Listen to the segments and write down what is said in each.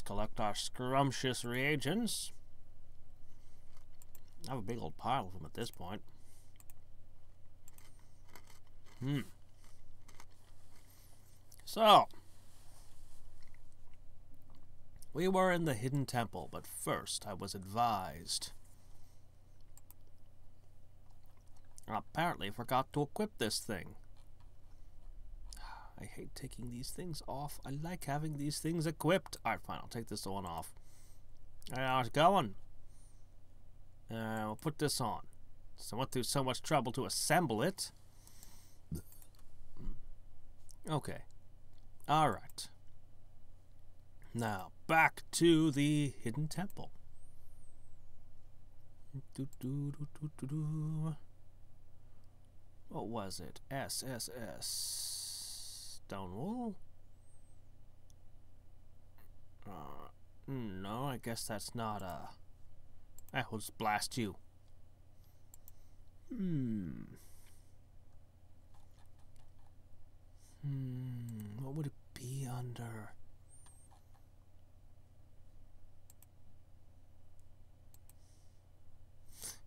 collect our scrumptious reagents. I have a big old pile of them at this point. So, we were in the hidden temple, but first I was advised. I apparently forgot to equip this thing. I hate taking these things off. I like having these things equipped. Alright, fine, I'll take this one off. Alright, how's it going? We'll put this on. So I went through so much trouble to assemble it. Okay. Alright. Now, back to the hidden temple. What was it? SSS. Stone wool? No, I guess that's not a... we'll just blast you. What would it be under?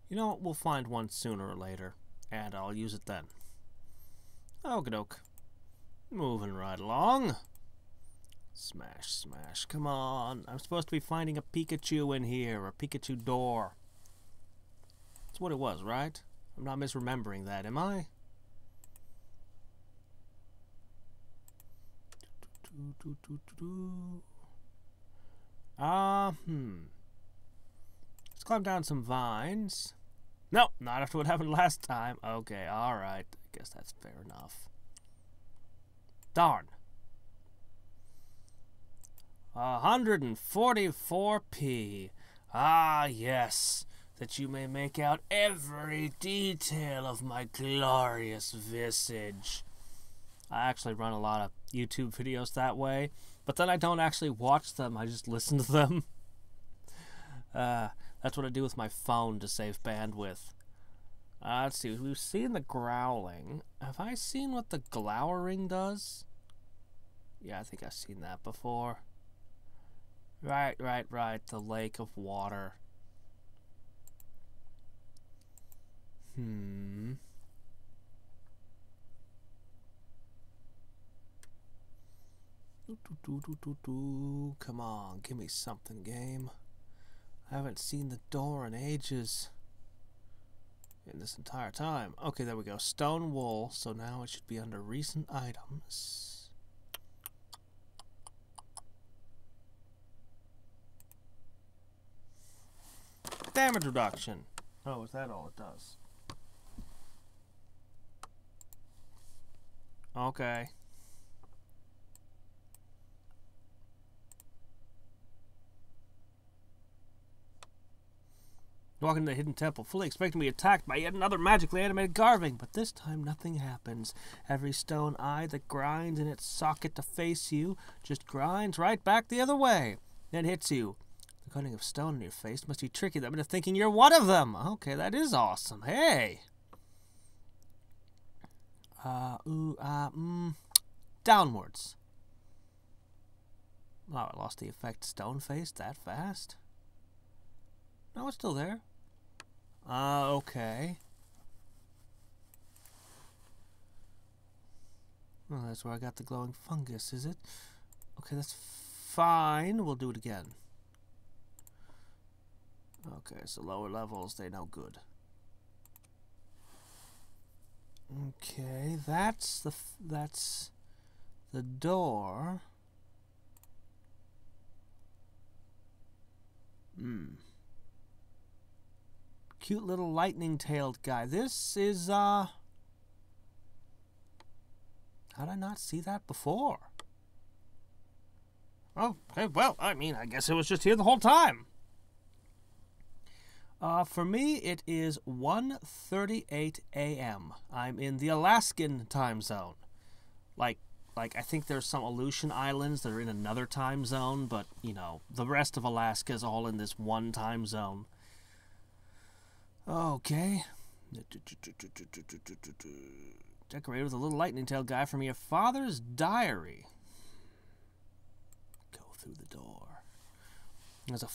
You know what? We'll find one sooner or later, and I'll use it then. Okie-doke. Moving right along. Smash, smash. Come on. I'm supposed to be finding a Pikachu in here, a Pikachu door. That's what it was, right? I'm not misremembering that, am I? Let's climb down some vines. No, not after what happened last time. Okay, alright. I guess that's fair enough. Darn. 144p. Ah, yes. That you may make out every detail of my glorious visage. I actually run a lot of YouTube videos that way, but then I don't actually watch them. I just listen to them. That's what I do with my phone to save bandwidth. Let's see. We've seen the growling. Have I seen what the glowering does? Yeah, I think I've seen that before. Right. The lake of water. Come on, give me something, game. I haven't seen the door in ages. In this entire time. Okay, there we go. Stone wool. So now it should be under recent items. Damage reduction. Oh, is that all it does? Okay. Walking into the hidden temple, fully expecting to be attacked by yet another magically animated carving, but this time nothing happens. Every stone eye that grinds in its socket to face you just grinds right back the other way, then hits you. The cutting of stone in your face must be tricky them into thinking you're one of them. Okay, that is awesome. Hey! Downwards. Oh, I lost the effect stone face that fast? No, it's still there. Okay. Oh, that's where I got the glowing fungus, is it? Okay, that's fine. We'll do it again. Okay, so lower levels, they no good. Okay, that's the door. Cute little lightning-tailed guy. This is, how'd I not see that before? Oh, okay, well, I mean, I guess it was just here the whole time. For me, it is 1:38 a.m. I'm in the Alaskan time zone. Like, I think there's some Aleutian Islands that are in another time zone, but, you know, the rest of Alaska is all in this one time zone. Okay. Decorated with a little lightning tail guy from your father's diary. Go through the door. There's the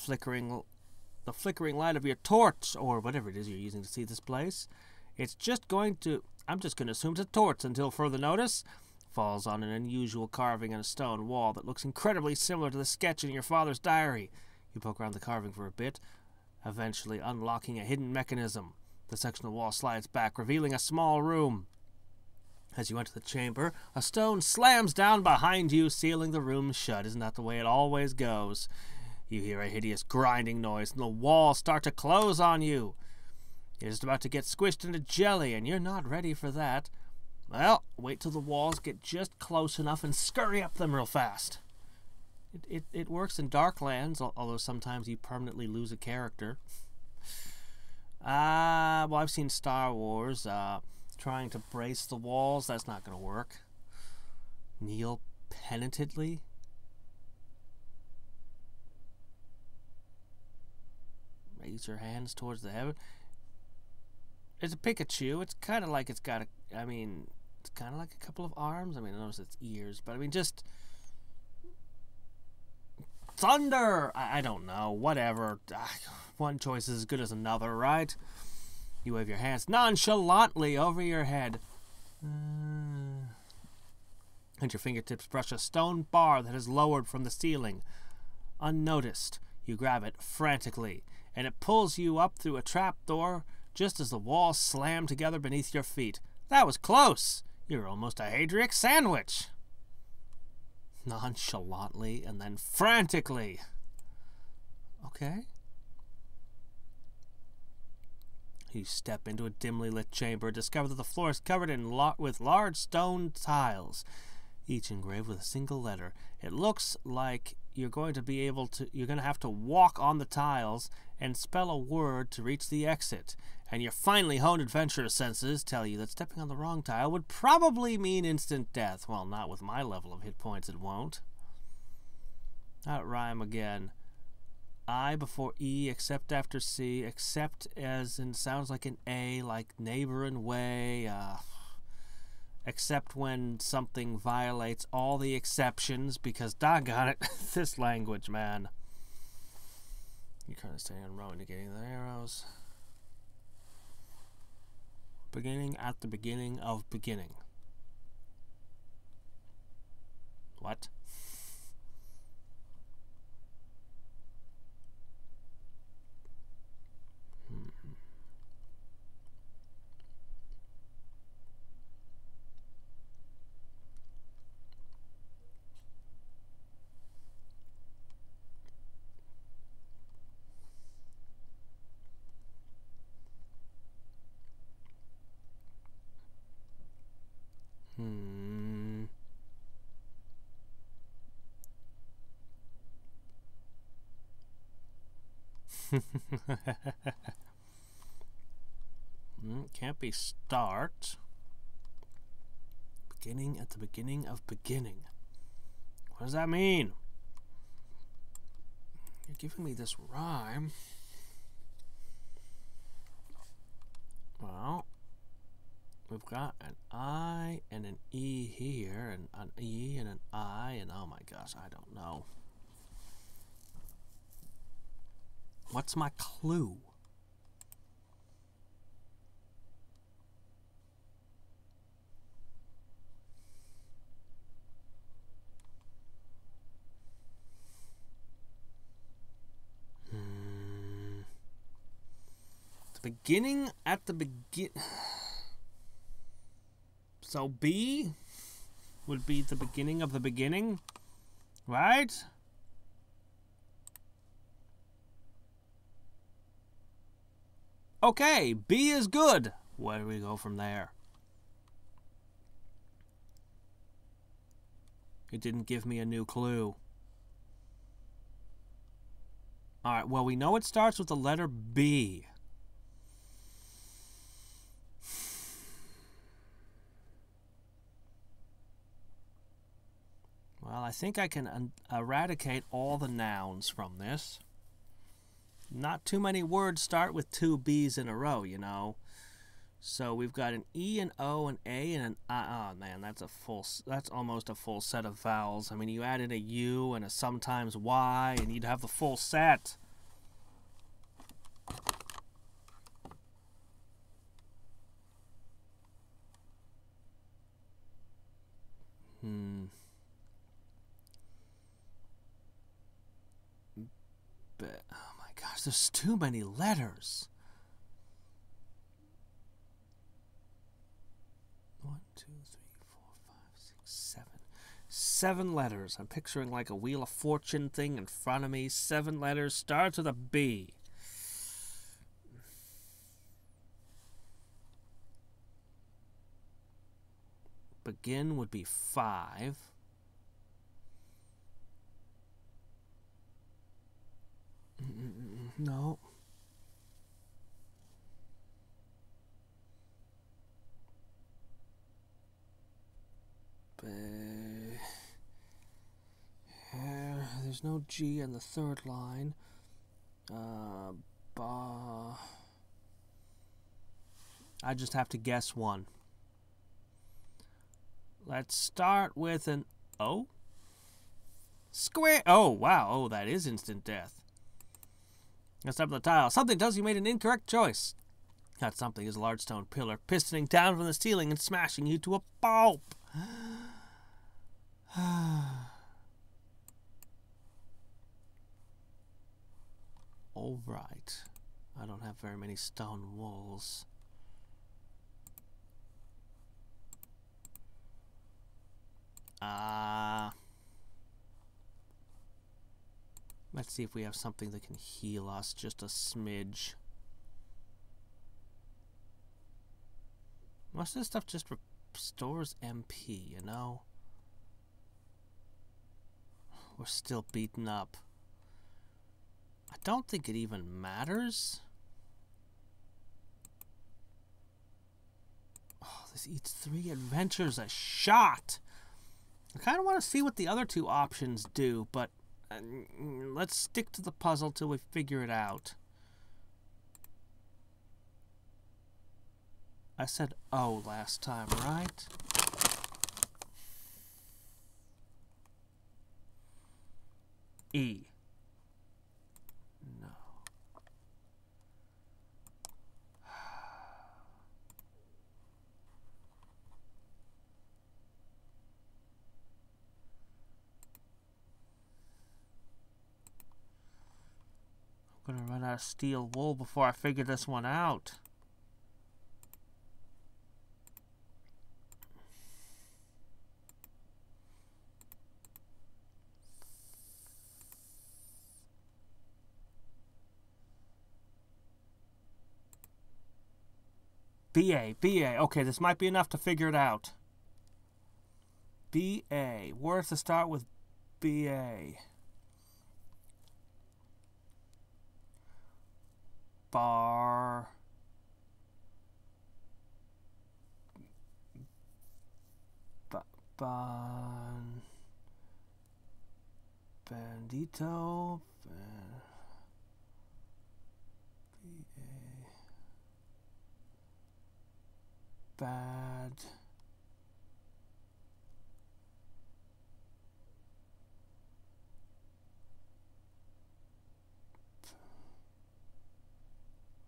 flickering light of your torch, or whatever it is you're using to see this place. It's just going to... I'm just going to assume it's a torch until further notice. Falls on an unusual carving in a stone wall that looks incredibly similar to the sketch in your father's diary. You poke around the carving for a bit, eventually unlocking a hidden mechanism. The section of the wall slides back, revealing a small room. As you enter the chamber, a stone slams down behind you, sealing the room shut. Isn't that the way it always goes? You hear a hideous grinding noise, and the walls start to close on you. You're just about to get squished into jelly, and you're not ready for that. Well, wait till the walls get just close enough and scurry up them real fast. It works in Darklands, although sometimes you permanently lose a character. Well, I've seen Star Wars, trying to brace the walls. That's not going to work. Kneel penitently. Raise your hands towards the heaven. It's a Pikachu. It's kind of like it's got a... I mean, it's kind of like a couple of arms. I mean, I notice its ears, but I mean, just... Thunder! I don't know. Whatever. One choice is as good as another, right? You wave your hands nonchalantly over your head. And your fingertips brush a stone bar that is lowered from the ceiling. Unnoticed, you grab it frantically, and it pulls you up through a trapdoor just as the walls slam together beneath your feet. That was close! You're almost a Hadriex sandwich! Nonchalantly and then frantically. Okay. You step into a dimly lit chamber, discover that the floor is covered with large stone tiles, each engraved with a single letter. It looks like you're going to have to walk on the tiles and spell a word to reach the exit. And your finely honed adventurer senses tell you that stepping on the wrong tile would probably mean instant death. Well, not with my level of hit points, it won't. That rhyme again. I before E, except after C, except as in sounds like an A, like neighbor and way, except when something violates all the exceptions, because doggone it, this language, man. You're kind of staying on row indicating the arrows. Beginning at the beginning of beginning. What? Can't be start. Beginning at the beginning of beginning. What does that mean? You're giving me this rhyme. Well, we've got an I and an E here, and an E and an I, and oh my gosh, I don't know. What's my clue? Beginning at the begin. So B would be the beginning of the beginning, right? Okay, B is good. Where do we go from there? It didn't give me a new clue. Alright, well, we know it starts with the letter B. Well, I think I can eradicate all the nouns from this. Not too many words start with two B's in a row, you know. So we've got an E, an O, an A, and an I. Oh man, that's almost a full set of vowels. I mean, you added a U and a sometimes Y, and you'd have the full set. But, oh my gosh, there's too many letters. 1, 2, 3, 4, 5, 6, 7. 7 letters. I'm picturing like a Wheel of Fortune thing in front of me. 7 letters. Starts with a B. Begin would be 5. No. There's no G in the third line. I just have to guess one. Let's start with an O. Square. Oh, wow. Oh, that is instant death. Let's up the tile. Something tells you made an incorrect choice. That something is a large stone pillar pistoning down from the ceiling and smashing you to a pulp. All right. I don't have very many stone walls. Let's see if we have something that can heal us just a smidge. Most of this stuff just restores MP, you know? We're still beaten up. I don't think it even matters. Oh, this eats 3 adventures a shot. I kind of want to see what the other 2 options do, but let's stick to the puzzle till we figure it out. I said O last time, right? E. No. I'm gonna run out of steel wool before I figure this one out. BA. Okay, this might be enough to figure it out. BA. Words to start with BA. Bar. Bandito. Bad.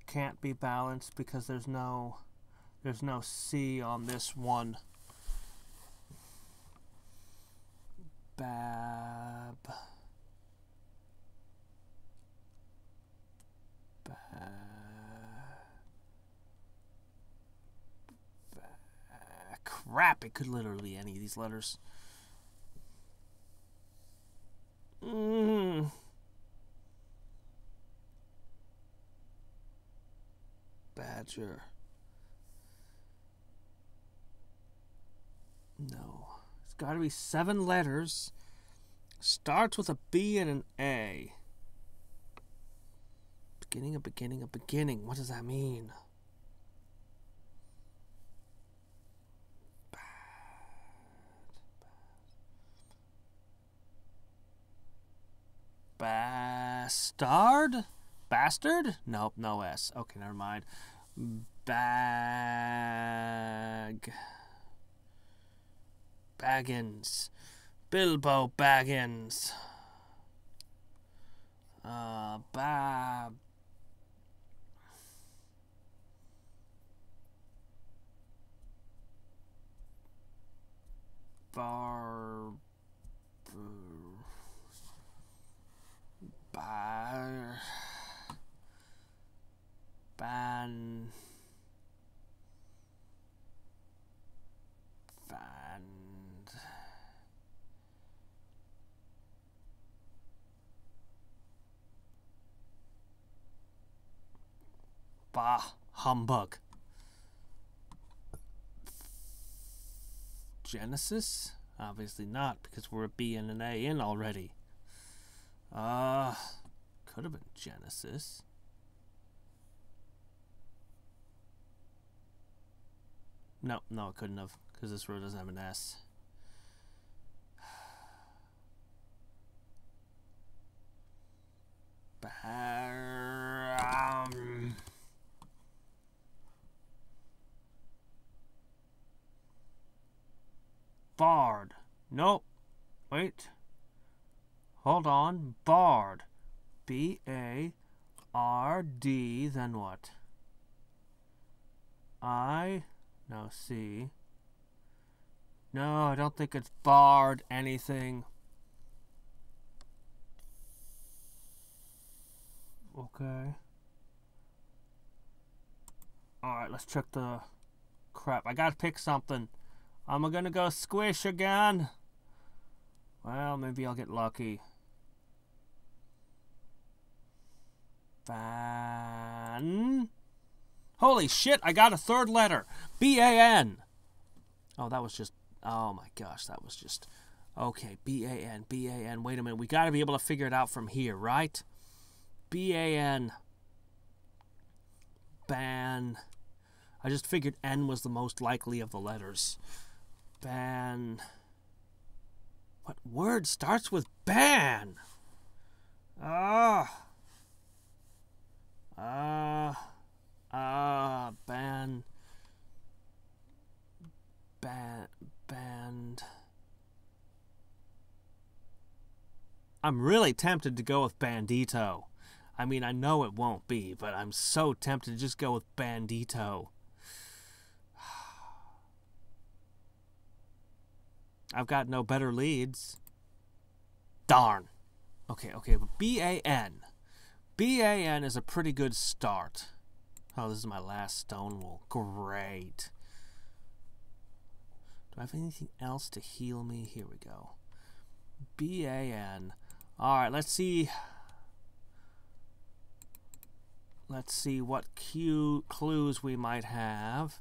Can't be balanced because there's no C on this one. Bab. Crap, it could literally be any of these letters. Badger. No. It's got to be 7 letters. Starts with a B and an A. Beginning, a beginning, a beginning. What does that mean? Bastard? Bastard? Nope, no S. Okay, never mind. Baggins. Bilbo Baggins. Bah, humbug. Genesis? Obviously not, because we're a B and an A in already. Could have been Genesis. No, it couldn't have, because this road doesn't have an S. Bard. Nope. Wait. Hold on. Bard. B-A-R-D. Then what? No, C. No, I don't think it's Bard anything. Okay. Alright, let's check the... Crap, I gotta pick something. I'm gonna go squish again. Well, maybe I'll get lucky. Ban. Holy shit, I got a third letter. B-A-N. Oh, that was just... Oh my gosh, that was just... Okay, B-A-N, B-A-N. Wait a minute, we gotta be able to figure it out from here, right? B-A-N. Ban. I just figured N was the most likely of the letters. Ban. What word starts with ban? Ban. Band. I'm really tempted to go with Bandito. I mean, I know it won't be, but I'm so tempted to just go with Bandito. I've got no better leads. Darn. Okay, but B-A-N. B-A-N is a pretty good start. Oh, this is my last stone wool. Great. Do I have anything else to heal me? Here we go. B-A-N. Alright, let's see. Let's see what clues we might have.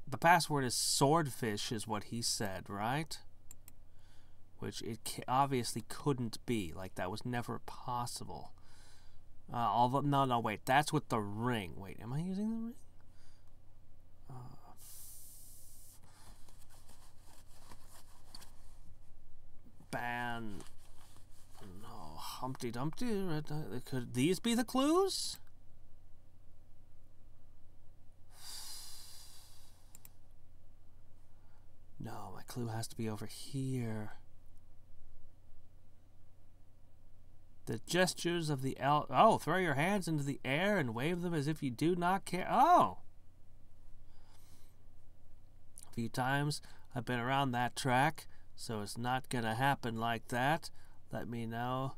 The password is swordfish is what he said, right? Which it obviously couldn't be. Like, that was never possible. Although, no, wait. That's with the ring. Wait, am I using the ring? Ban. No, Humpty Dumpty. Could these be the clues? No, my clue has to be over here. The gestures of the elf. Oh, throw your hands into the air and wave them as if you do not care. Oh! A few times I've been around that track, so it's not gonna happen like that. Let me know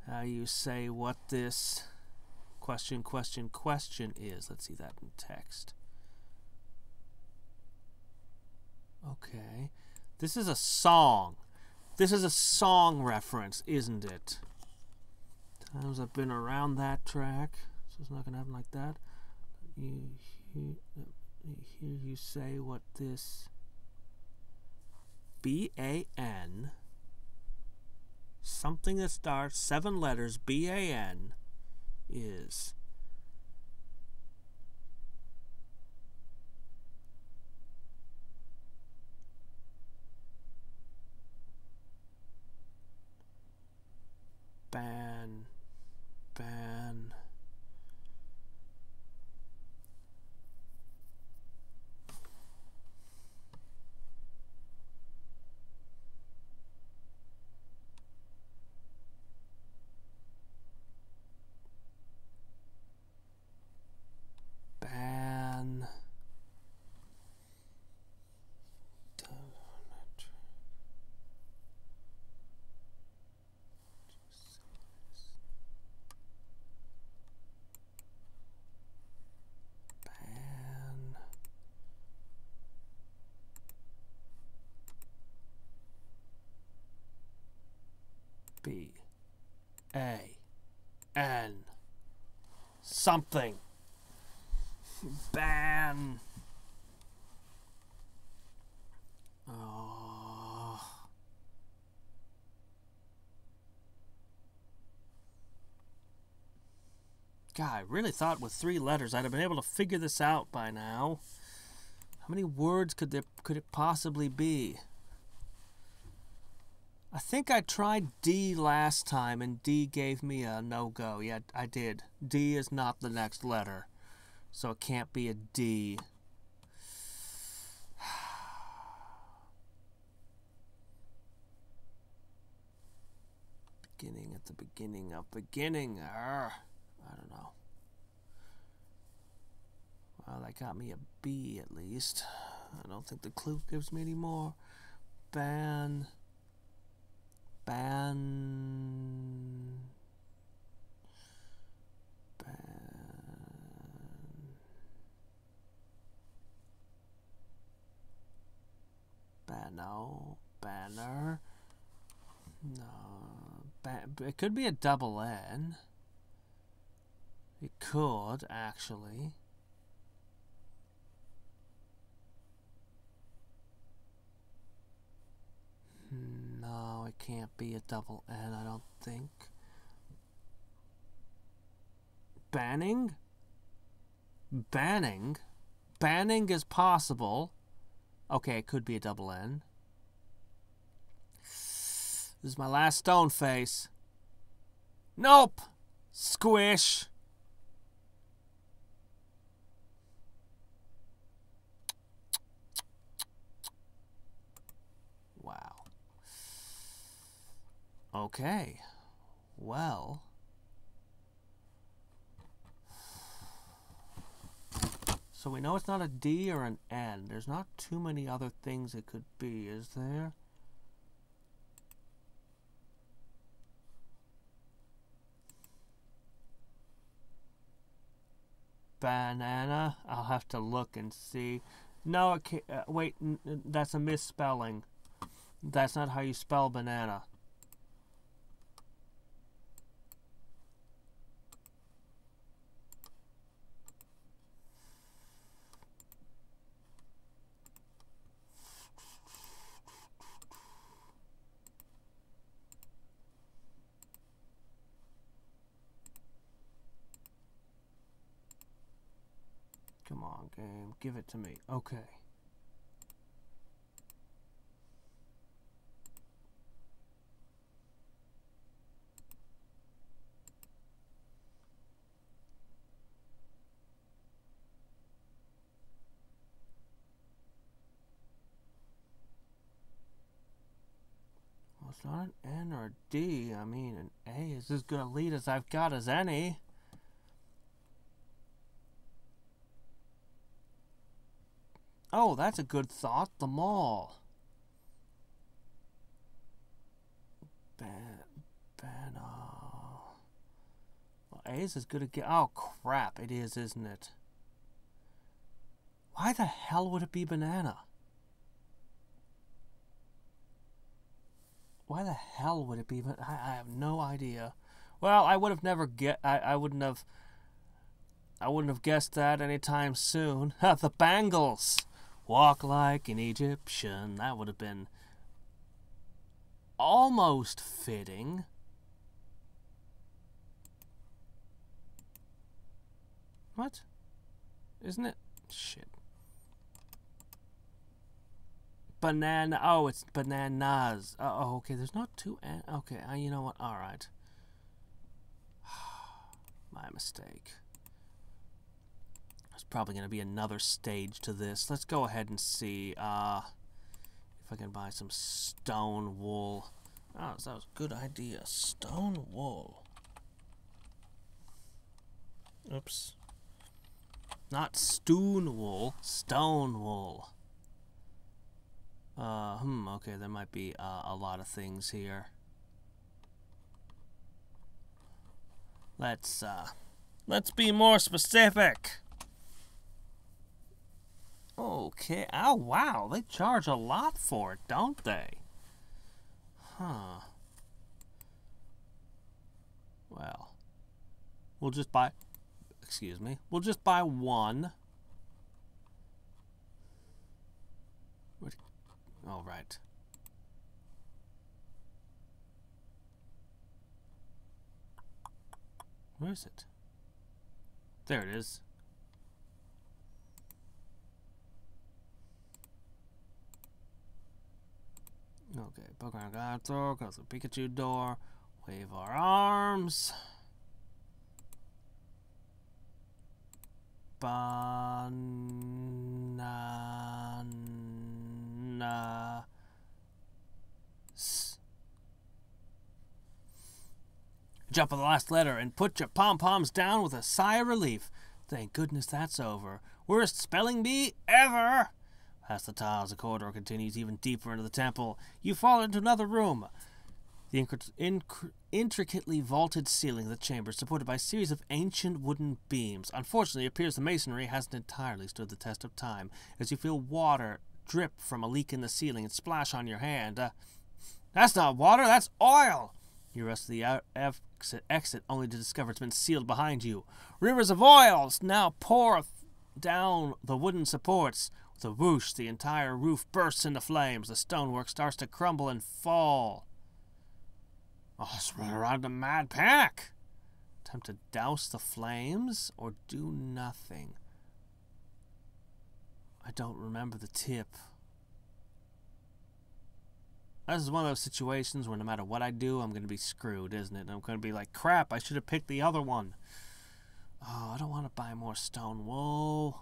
how you say what this question is. Let's see that in text. Okay. This is a song. This is a song reference, isn't it? Times I've been around that track, so it's not going to happen like that. You hear you say what this B-A-N, something that starts 7 letters, B-A-N, is. Ban. A. N. Something. Ban. Oh. God, I really thought with 3 letters I'd have been able to figure this out by now. How many words could it possibly be? I think I tried D last time and D gave me a no-go. Yeah, I did. D is not the next letter, so it can't be a D. Beginning at the beginning of beginning. I don't know. Well, that got me a B at least. I don't think the clue gives me any more. Ban. No. Banner. No. It could be a double N. It could, actually. No, it can't be a double N, I don't think. Banning? Banning? Banning is possible. Okay, it could be a double N. This is my last stone face. Nope! Squish! Wow. Okay. Well. So we know it's not a D or an N. There's not too many other things it could be, is there? Banana. I'll have to look and see. No, it can't, wait, that's a misspelling. That's not how you spell banana. Come on, game. Give it to me. Okay. Well, it's not an N or a D. I mean, an A is as good a lead as I've got as any. Oh, that's a good thought. The mall. Well, A is as good a get. Oh, crap. It is, isn't it? Why the hell would it be banana? Why the hell would it be? I have no idea. Well, I would have never I wouldn't have guessed that anytime soon. The Bangles. Walk like an Egyptian. That would have been almost fitting. What? Isn't it? Shit. Banana. Oh, it's bananas. Oh, okay. There's not two. Okay. You know what? All right. My mistake. There's probably going to be another stage to this. Let's go ahead and see if I can buy some stone wool. Oh, that was a good idea. Stone wool. Oops. Not stone wool. Stone wool. Okay, there might be a lot of things here. Let's be more specific. Okay. Oh, wow. They charge a lot for it, don't they? Huh. Well, we'll just buy... Excuse me. We'll just buy one. Oh, right. Where is it? There it is. Okay, Pokemon got throw, goes to the Pikachu door, wave our arms. Banana. Jump on the last letter and put your pom-poms down with a sigh of relief. Thank goodness that's over. Worst spelling bee ever! Past the tiles, the corridor continues even deeper into the temple. You fall into another room. The intricately vaulted ceiling of the chamber is supported by a series of ancient wooden beams. Unfortunately, it appears the masonry hasn't entirely stood the test of time, as you feel water drip from a leak in the ceiling and splash on your hand. That's not water, that's oil! You rush to the exit only to discover it's been sealed behind you. Rivers of oils now pour down the wooden supports. With a whoosh, the entire roof bursts into flames. The stonework starts to crumble and fall. Oh, let's run around in a mad panic. Attempt to douse the flames or do nothing. I don't remember the tip. This is one of those situations where no matter what I do, I'm going to be screwed, isn't it? I'm going to be like, crap, I should have picked the other one. Oh, I don't want to buy more stone wool.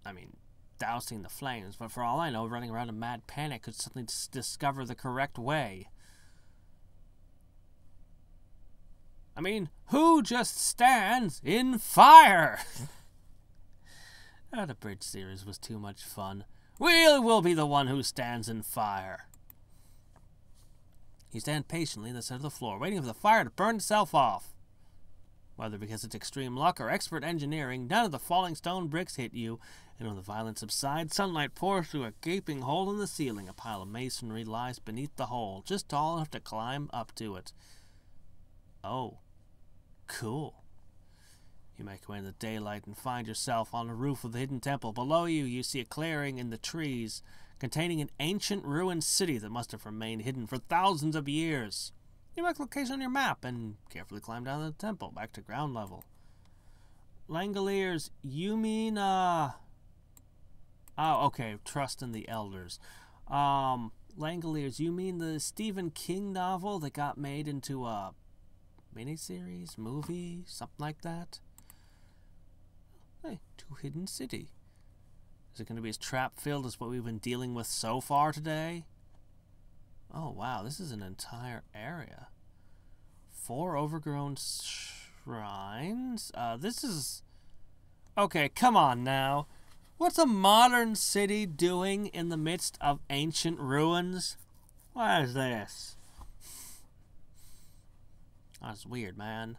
I mean, dousing the flames, but for all I know, running around in mad panic could suddenly discover the correct way. I mean, who just stands in fire? The bridge series was too much fun. We will be the one who stands in fire. You stand patiently in the center of the floor, waiting for the fire to burn itself off. Whether because it's extreme luck or expert engineering, none of the falling stone bricks hit you, and when the violence subsides, sunlight pours through a gaping hole in the ceiling. A pile of masonry lies beneath the hole, just tall enough to climb up to it. Oh, cool. You make your way in the daylight and find yourself on the roof of the hidden temple. Below you, you see a clearing in the trees containing an ancient ruined city that must have remained hidden for thousands of years. You mark the location on your map and carefully climb down the temple back to ground level. Langoliers, you mean, Oh, okay, trust in the elders. Langoliers, you mean the Stephen King novel that got made into a miniseries, movie, something like that? Hey, to Hidden City. Is it going to be as trap-filled as what we've been dealing with so far today? Oh, wow, this is an entire area. 4 overgrown shrines? This is... Okay, come on now. What's a modern city doing in the midst of ancient ruins? What is this? That's weird, man.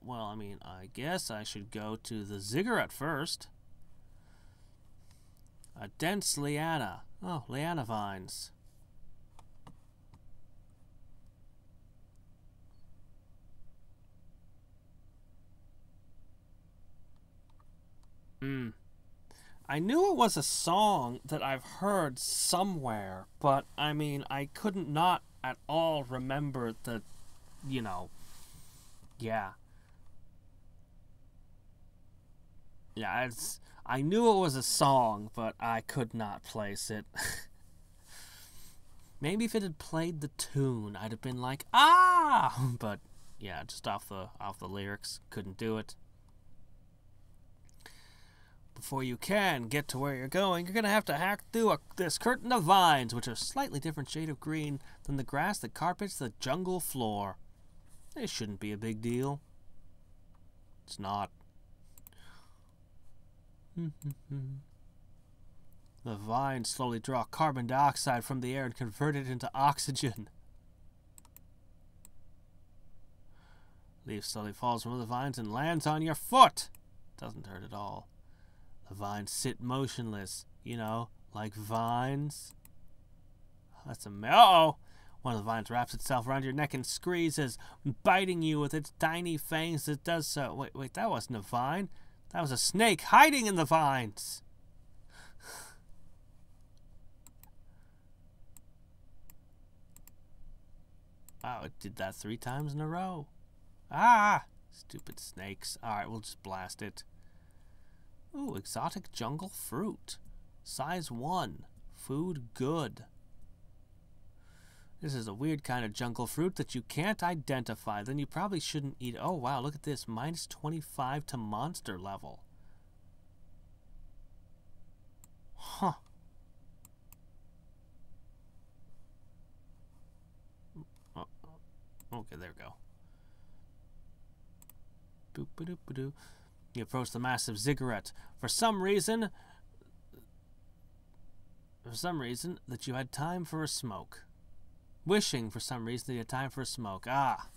Well, I mean, I guess I should go to the ziggurat first. A dense liana. Oh, liana vines. I knew it was a song that I've heard somewhere, but, I mean, I couldn't not at all remember the, you know, yeah. Yeah, I knew it was a song, but I could not place it. Maybe if it had played the tune, I'd have been like, ah! But, yeah, just off the lyrics, couldn't do it. Before you can get to where you're going, you're going to have to hack through this curtain of vines, which are a slightly different shade of green than the grass that carpets the jungle floor. It shouldn't be a big deal. It's not. The vines slowly draw carbon dioxide from the air and convert it into oxygen. Leaf slowly falls from the vines and lands on your foot. Doesn't hurt at all. The vines sit motionless, you know, like vines. That's a... Uh-oh! One of the vines wraps itself around your neck and squeezes, biting you with its tiny fangs as it does so. Wait, that wasn't a vine. That was a snake hiding in the vines. Wow, it did that 3 times in a row. Ah! Stupid snakes. Alright, we'll just blast it. Ooh, exotic jungle fruit. Size 1. Food good. This is a weird kind of jungle fruit that you can't identify. Then you probably shouldn't eat. Oh, wow, look at this. Minus 25 to monster level. Huh. Oh, okay, there we go. Boop-a-doop-a-doo. You approach the massive ziggurat. For some reason that you had time for a smoke. Wishing for some reason that you had time for a smoke. Ah.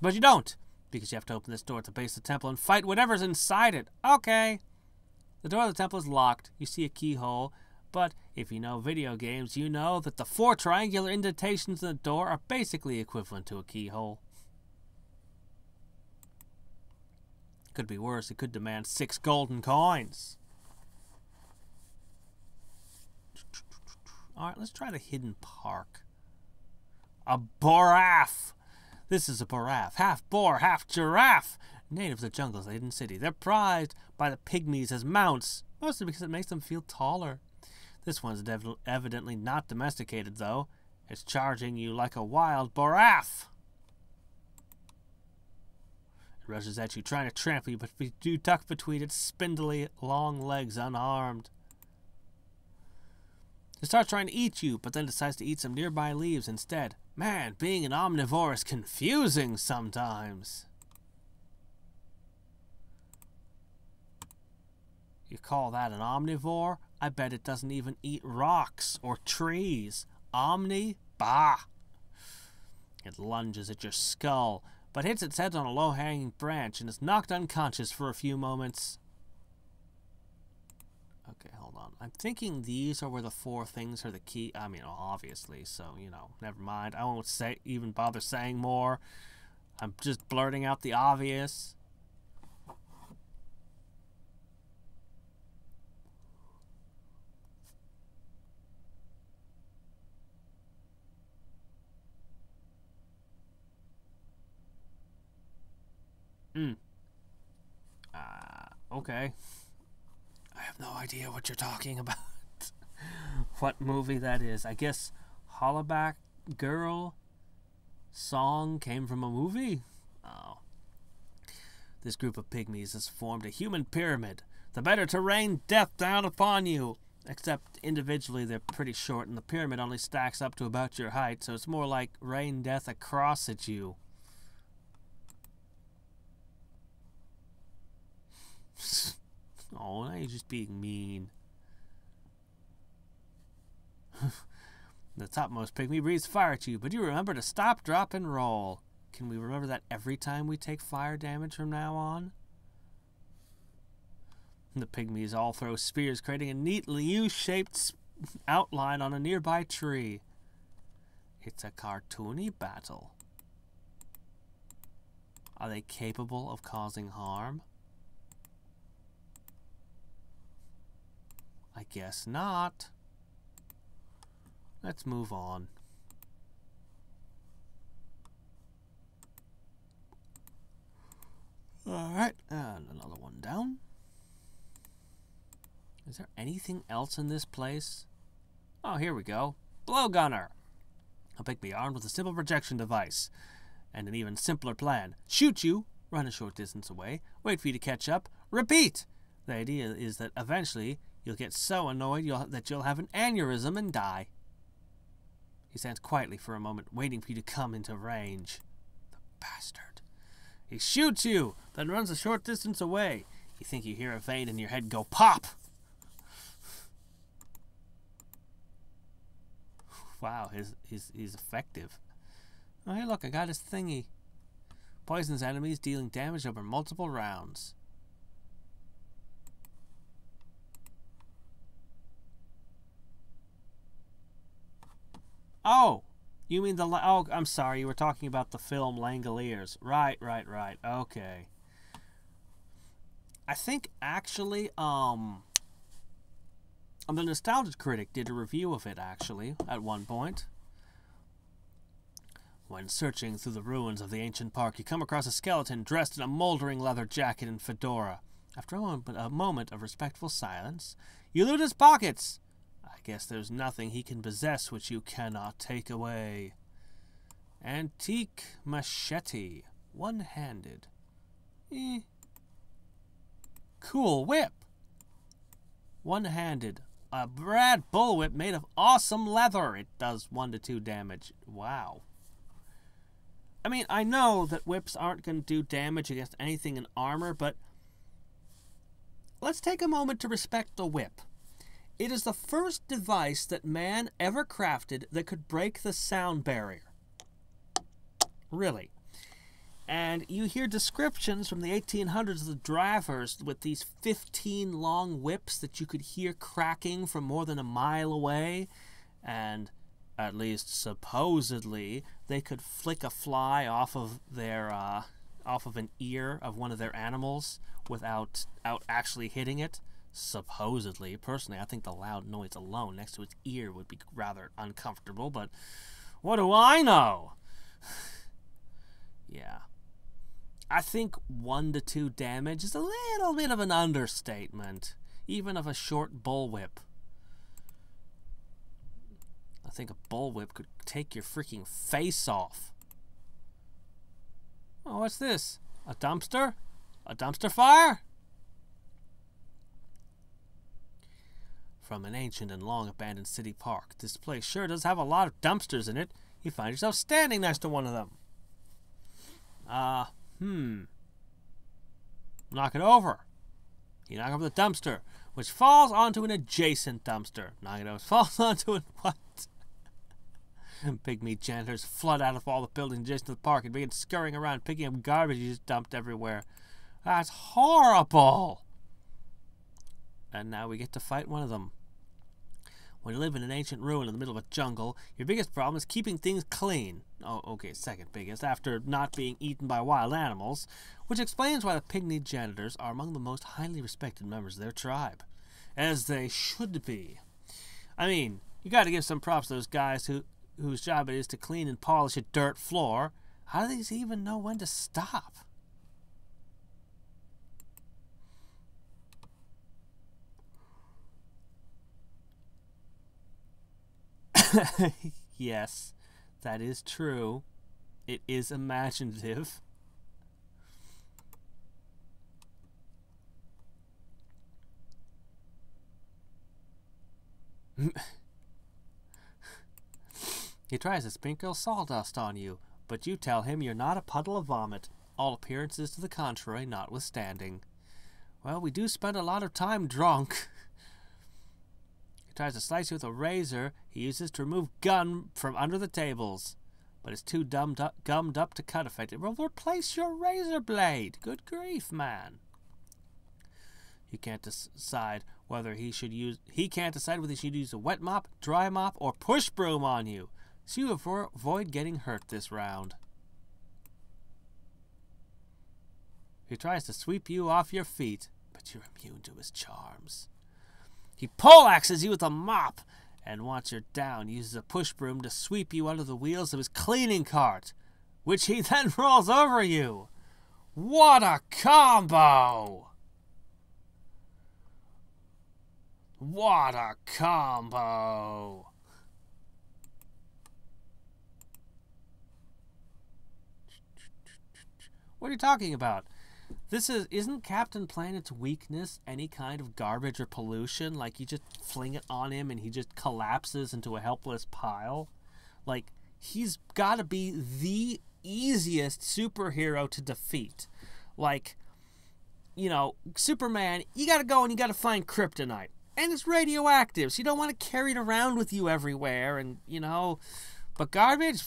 But you don't, because you have to open this door at the base of the temple and fight whatever's inside it. Okay. The door of the temple is locked. You see a keyhole. But if you know video games, you know that the 4 triangular indentations in the door are basically equivalent to a keyhole. Could be worse. It could demand 6 golden coins. Alright, let's try the hidden park. A boraff! This is a boraff. Half boar, half giraffe. Native to the jungle's hidden city. They're prized by the pygmies as mounts, mostly because it makes them feel taller. This one's evidently not domesticated, though. It's charging you like a wild boraff. It rushes at you, trying to trample you, but you duck between its spindly, long legs unharmed. It starts trying to eat you, but then decides to eat some nearby leaves instead. Man, being an omnivore is confusing sometimes. You call that an omnivore? I bet it doesn't even eat rocks or trees. Omni? Bah! It lunges at your skull, but hits its head on a low-hanging branch and is knocked unconscious for a few moments. Okay, hold on. I'm thinking these are where the 4 things are the key. I mean, obviously, so, you know, never mind. I won't even bother saying more. I'm just blurting out the obvious. Okay. I have no idea what you're talking about. What movie that is. I guess Hollaback Girl song came from a movie? Oh. This group of pygmies has formed a human pyramid. The better to rain death down upon you. Except individually they're pretty short and the pyramid only stacks up to about your height, so it's more like rain death across at you. Oh, now you're just being mean. The topmost pygmy breathes fire at you, but you remember to stop, drop, and roll. Can we remember that every time we take fire damage from now on? The pygmies all throw spears, creating a neatly U-shaped outline on a nearby tree. It's a cartoony battle. Are they capable of causing harm? I guess not. Let's move on. Alright, and another one down. Is there anything else in this place? Oh, here we go. Blowgunner! A pygmy armed with a simple projection device. And an even simpler plan. Shoot you, run a short distance away, wait for you to catch up, repeat! The idea is that eventually you'll get so annoyed that you'll have an aneurysm and die. He stands quietly for a moment, waiting for you to come into range. The bastard. He shoots you, then runs a short distance away. You think you hear a vein in your head go pop. Wow, he's effective. Oh, hey, look, I got his thingy. Poisons enemies, dealing damage over multiple rounds. Oh, you mean the... Oh, I'm sorry. You were talking about the film Langoliers. Right. Okay. I think, actually, the Nostalgia Critic did a review of it, actually, at one point. When searching through the ruins of the ancient park, you come across a skeleton dressed in a moldering leather jacket and fedora. After a moment of respectful silence, you loot his pockets. I guess there's nothing he can possess which you cannot take away. Antique machete. One-handed. Cool whip. One-handed. A Brad bullwhip made of awesome leather. It does 1 to 2 damage. Wow. I mean, I know that whips aren't going to do damage against anything in armor, but let's take a moment to respect the whip. It is the first device that man ever crafted that could break the sound barrier. Really. And you hear descriptions from the 1800s of the drivers with these 15 long whips that you could hear cracking from more than a mile away. And at least supposedly they could flick a fly off of an ear of one of their animals without actually hitting it. Supposedly. Personally, I think the loud noise alone next to its ear would be rather uncomfortable, but what do I know? Yeah. I think 1 to 2 damage is a little bit of an understatement, even of a short bullwhip. I think a bullwhip could take your freaking face off. Oh, what's this? A dumpster? A dumpster fire? From an ancient and long-abandoned city park, this place sure does have a lot of dumpsters in it. You find yourself standing next to one of them. Knock it over. You knock over the dumpster, which falls onto an adjacent dumpster. Knock it over, falls onto an what? Pygmy janitors flood out of all the buildings adjacent to the park and begin scurrying around, picking up garbage you just dumped everywhere. That's horrible! And now we get to fight one of them. When you live in an ancient ruin in the middle of a jungle, your biggest problem is keeping things clean. Oh, okay, second biggest, after not being eaten by wild animals, which explains why the pygmy janitors are among the most highly respected members of their tribe. As they should be. I mean, you gotta give some props to those guys whose job it is to clean and polish a dirt floor. How do they even know when to stop? Yes, that is true. It is imaginative. He tries to sprinkle sawdust on you, but you tell him you're not a puddle of vomit, all appearances to the contrary notwithstanding. Well, we do spend a lot of time drunk. He tries to slice you with a razor he uses to remove gum from under the tables, but it's too gummed up to cut effectively. Well, replace your razor blade. Good grief, man. He can't decide whether he should use a wet mop, dry mop, or push broom on you, so you avoid getting hurt this round. He tries to sweep you off your feet, but you're immune to his charms. He poleaxes you with a mop, and once you're down, uses a push broom to sweep you under the wheels of his cleaning cart, which he then rolls over you. What a combo! What a combo! What are you talking about? Isn't Captain Planet's weakness any kind of garbage or pollution? Like, you just fling it on him and he just collapses into a helpless pile? Like, he's got to be the easiest superhero to defeat. Like, you know, Superman, you got to go and you got to find kryptonite. And it's radioactive, so you don't want to carry it around with you everywhere, and, you know, but garbage?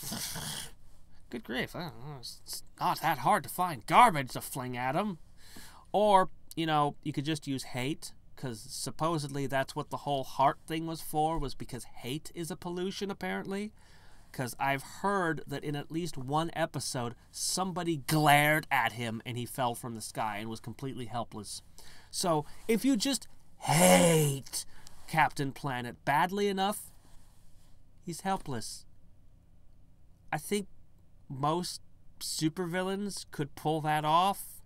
Good grief, I don't know, it's not that hard to find garbage to fling at him. Or, you know, you could just use hate, because supposedly that's what the whole heart thing was for, was because hate is a pollution, apparently. because I've heard that in at least one episode, somebody glared at him and he fell from the sky and was completely helpless. So, if you just hate Captain Planet badly enough, he's helpless. I think most supervillains could pull that off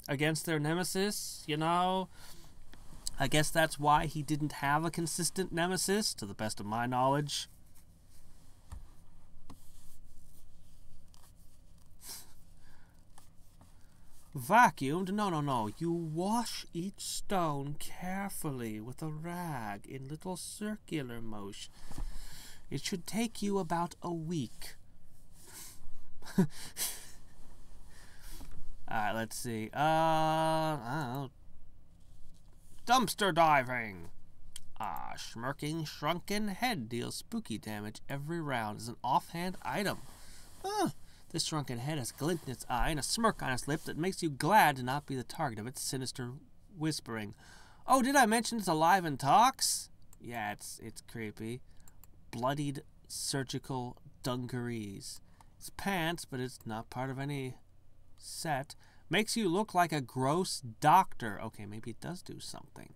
against their nemesis, you know? I guess that's why he didn't have a consistent nemesis, to the best of my knowledge. Vacuumed? No. You wash each stone carefully with a rag in little circular motion. It should take you about a week. Alright, let's see. I don't know. Dumpster diving. Smirking shrunken head deals spooky damage every round as an offhand item. This shrunken head has a glint in its eye and a smirk on its lip that makes you glad to not be the target of its sinister whispering. Oh, did I mention it's alive and talks? Yeah, it's creepy. Bloodied surgical dungarees. It's pants, but it's not part of any set. Makes you look like a gross doctor. Okay, maybe it does do something.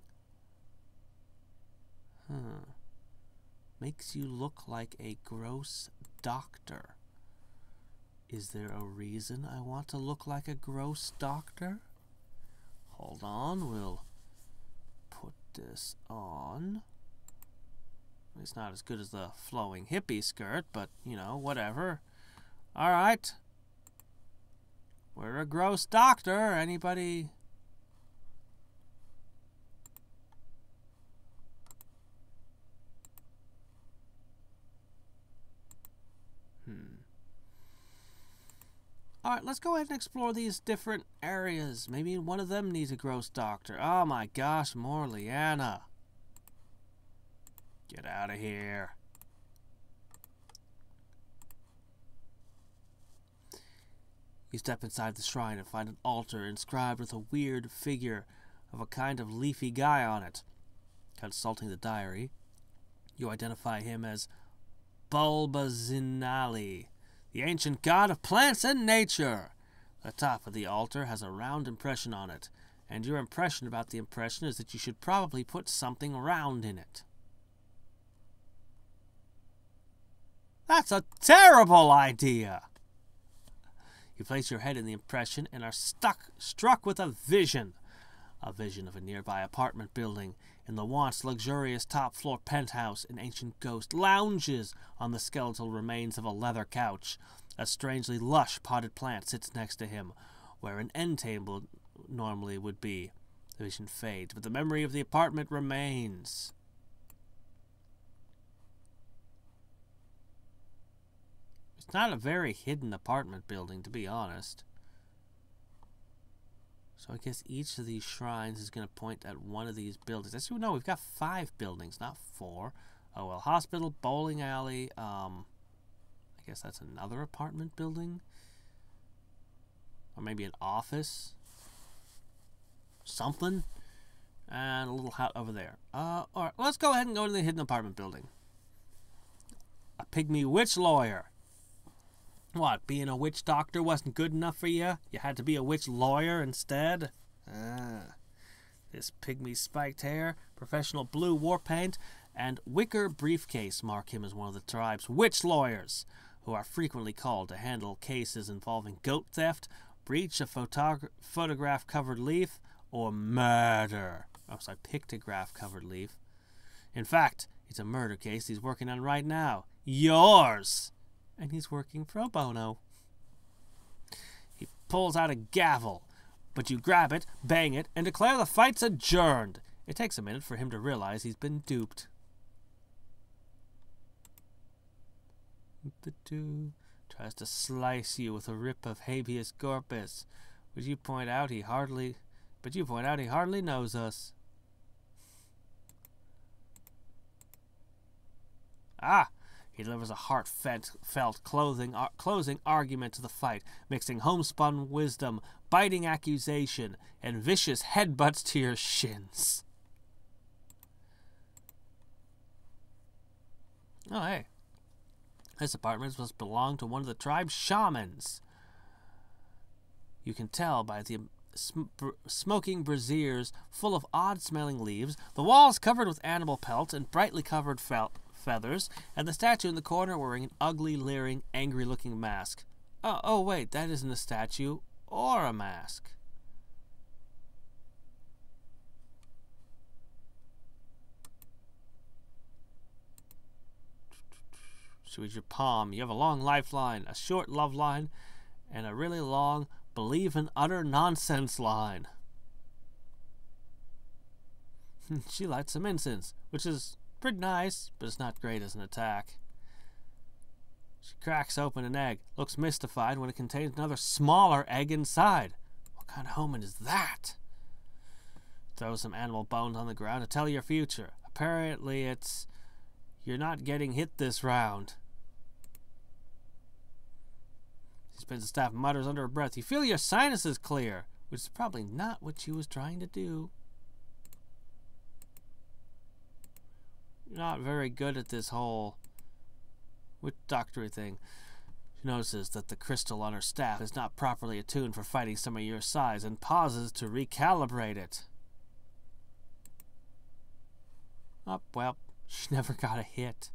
Makes you look like a gross doctor. Is there a reason I want to look like a gross doctor? Hold on, we'll put this on. It's not as good as the flowing hippie skirt, but, you know, whatever. Alright. We're a gross doctor. Anybody? Alright, let's go ahead and explore these different areas. Maybe one of them needs a gross doctor. Oh my gosh, more Leanna. Get out of here. You step inside the shrine and find an altar inscribed with a weird figure of a kind of leafy guy on it. Consulting the diary, you identify him as Bulbazinali, the ancient god of plants and nature. The top of the altar has a round impression on it, and your impression about the impression is that you should probably put something round in it. That's a terrible idea! You place your head in the impression and are struck with a vision of a nearby apartment building. In the once luxurious top-floor penthouse, an ancient ghost lounges on the skeletal remains of a leather couch. A strangely lush potted plant sits next to him, where an end table normally would be. The vision fades, but the memory of the apartment remains. It's not a very hidden apartment building, to be honest. So I guess each of these shrines is going to point at one of these buildings. Actually, no, we've got 5 buildings, not 4. Oh, well, hospital, bowling alley, I guess that's another apartment building. Or maybe an office. Something. And a little hut over there. Alright, let's go ahead and go to the hidden apartment building. A pygmy witch lawyer. What, being a witch doctor wasn't good enough for you? You had to be a witch lawyer instead? This pygmy spiked hair, professional blue war paint, and wicker briefcase mark him as one of the tribe's witch lawyers, who are frequently called to handle cases involving goat theft, breach of photograph-covered leaf, or murder. Oh, sorry, pictograph-covered leaf. In fact, it's a murder case he's working on right now. Yours! And he's working pro bono. He pulls out a gavel, but you grab it, bang it, and declare the fight's adjourned. It takes a minute for him to realize he's been duped. Tries to slice you with a rip of habeas corpus, but you point out he hardly knows us. He delivers a heartfelt closing argument to the fight, mixing homespun wisdom, biting accusation, and vicious headbutts to your shins. Oh, hey. This apartment must belong to one of the tribe's shamans. You can tell by the smoking braziers full of odd-smelling leaves, the walls covered with animal pelt and brightly covered feathers, and the statue in the corner wearing an ugly, leering, angry-looking mask. Oh, wait, that isn't a statue or a mask. Should read your palm. You have a long lifeline, a short love line, and a really long believe in utter nonsense line. She lights some incense, which is pretty nice, but it's not great as an attack. She cracks open an egg, looks mystified when it contains another smaller egg inside. What kind of omen is that? Throws some animal bones on the ground to tell your future. Apparently it's, you're not getting hit this round. She spins the staff and mutters under her breath, you feel your sinuses clear, which is probably not what she was trying to do. You're not very good at this whole witch doctory thing. She notices that the crystal on her staff is not properly attuned for fighting someone your size and pauses to recalibrate it. Oh, well, she never got a hit.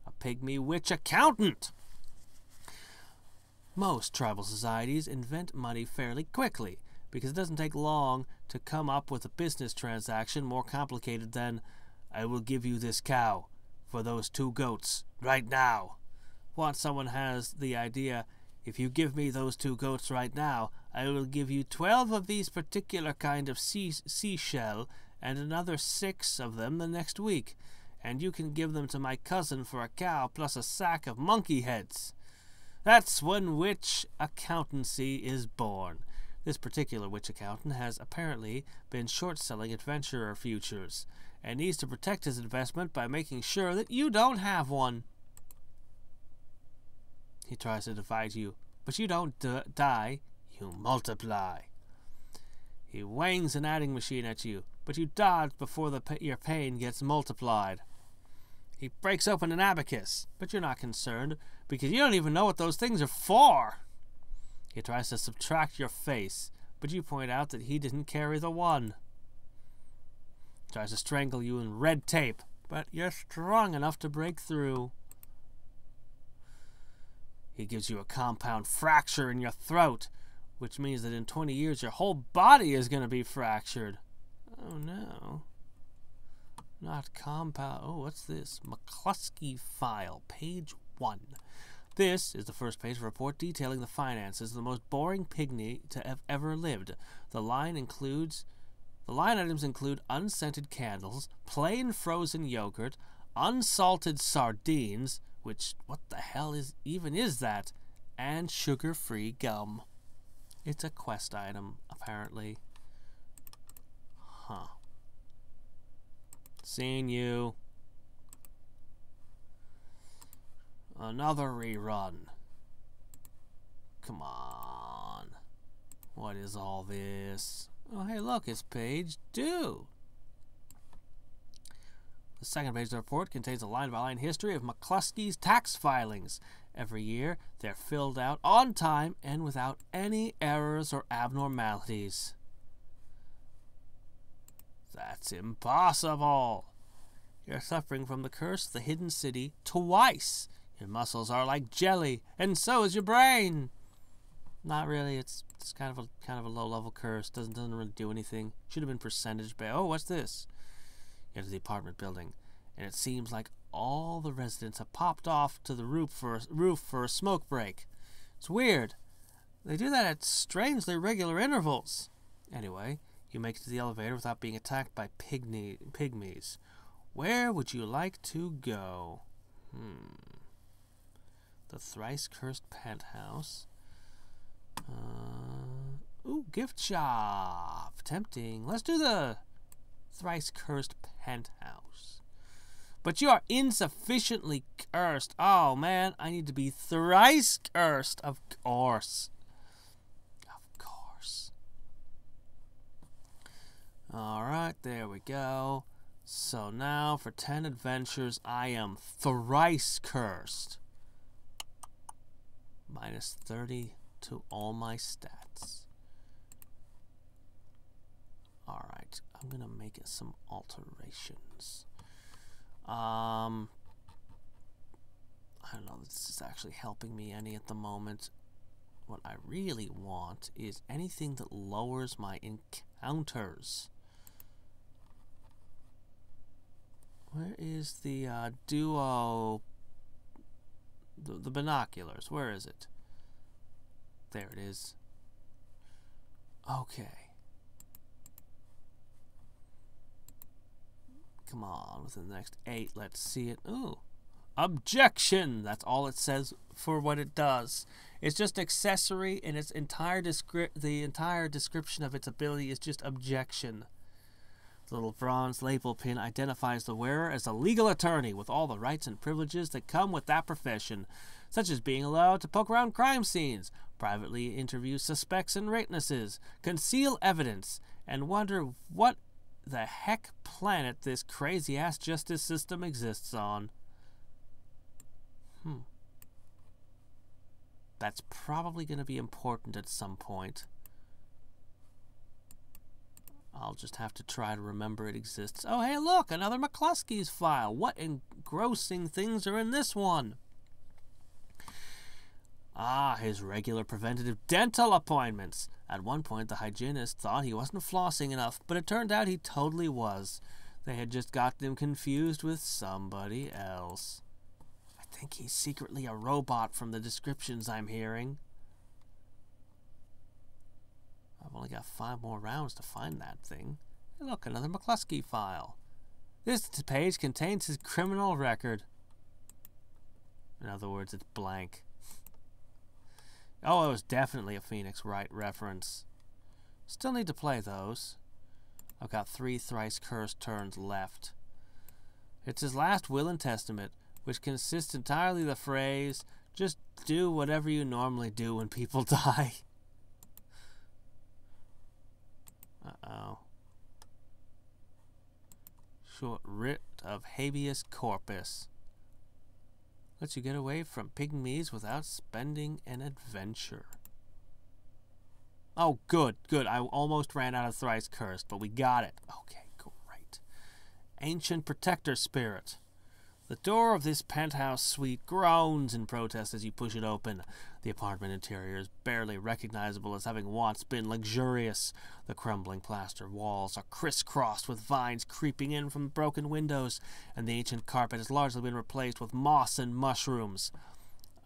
A pygmy witch accountant! Most tribal societies invent money fairly quickly, because it doesn't take long to come up with a business transaction more complicated than, I will give you this cow for those 2 goats right now. Once someone has the idea, if you give me those 2 goats right now, I will give you 12 of these particular kind of seashell and another 6 of them the next week, and you can give them to my cousin for a cow plus a sack of monkey heads. That's when witch accountancy is born. This particular witch accountant has apparently been short-selling adventurer futures, and needs to protect his investment by making sure that you don't have one. He tries to divide you, but you don't die, you multiply. He wangs an adding machine at you, but you dodge before your pain gets multiplied. He breaks open an abacus, but you're not concerned, because you don't even know what those things are for. He tries to subtract your face, but you point out that he didn't carry the 1. He tries to strangle you in red tape, but you're strong enough to break through. He gives you a compound fracture in your throat, which means that in 20 years your whole body is going to be fractured. Oh no. Not compound. Oh, what's this? McCluskey file, page 1. This is the first page of a report detailing the finances of the most boring pygmy to have ever lived. The line items include unscented candles, plain frozen yogurt, unsalted sardines, which, what the hell is that? And sugar-free gum. It's a quest item, apparently. Huh. Seeing you. Another rerun. Come on. What is all this? Oh, hey, look, it's page 2. The second page of the report contains a line-by-line history of McCluskey's tax filings. Every year, they're filled out on time and without any errors or abnormalities. That's impossible. You're suffering from the curse of the hidden city twice. Your muscles are like jelly, and so is your brain. Not really. It's kind of a low-level curse. Doesn't really do anything. Should have been percentage based. Oh, what's this? You enter the apartment building, and it seems like all the residents have popped off to the roof for a smoke break. It's weird. They do that at strangely regular intervals. Anyway, you make it to the elevator without being attacked by pygmies. Where would you like to go? The thrice cursed penthouse. Ooh, gift shop. Tempting. Let's do the thrice cursed penthouse. But you are insufficiently cursed. Oh, man. I need to be thrice cursed. Of course. Of course. Alright, there we go. So now for 10 adventures, I am thrice cursed. Minus 30 to all my stats. Alright, I'm gonna make some alterations. I don't know if this is actually helping me any at the moment. What I really want is anything that lowers my encounters. Where is the duo... The binoculars? Where is it? There it is. Okay. Come on, within the next 8, let's see it. Ooh. Objection! That's all it says for what it does. It's just accessory, and its entire the entire description of its ability is just objection. The little bronze label pin identifies the wearer as a legal attorney with all the rights and privileges that come with that profession, such as being allowed to poke around crime scenes, privately interview suspects and witnesses, conceal evidence, and wonder what the heck planet this crazy-ass justice system exists on. That's probably going to be important at some point. I'll just have to try to remember it exists. Oh, hey, look, another McCluskey's file. What engrossing things are in this one? Ah, his regular preventative dental appointments. At one point, the hygienist thought he wasn't flossing enough, but it turned out he totally was. They had just got him confused with somebody else. I think he's secretly a robot from the descriptions I'm hearing. I've only got 5 more rounds to find that thing. Hey, look, another McCluskey file. This page contains his criminal record. In other words, it's blank. Oh, it was definitely a Phoenix Wright reference. Still need to play those. I've got 3 thrice cursed turns left. It's his last will and testament, which consists entirely of the phrase, just do whatever you normally do when people die. Uh-oh. Short writ of habeas corpus. Lets you get away from pygmies without spending an adventure. Oh, good, good. I almost ran out of thrice cursed, but we got it. Okay, great. Ancient Protector Spirit. The door of this penthouse suite groans in protest as you push it open. The apartment interior is barely recognizable as having once been luxurious. The crumbling plaster walls are crisscrossed with vines creeping in from broken windows, and the ancient carpet has largely been replaced with moss and mushrooms.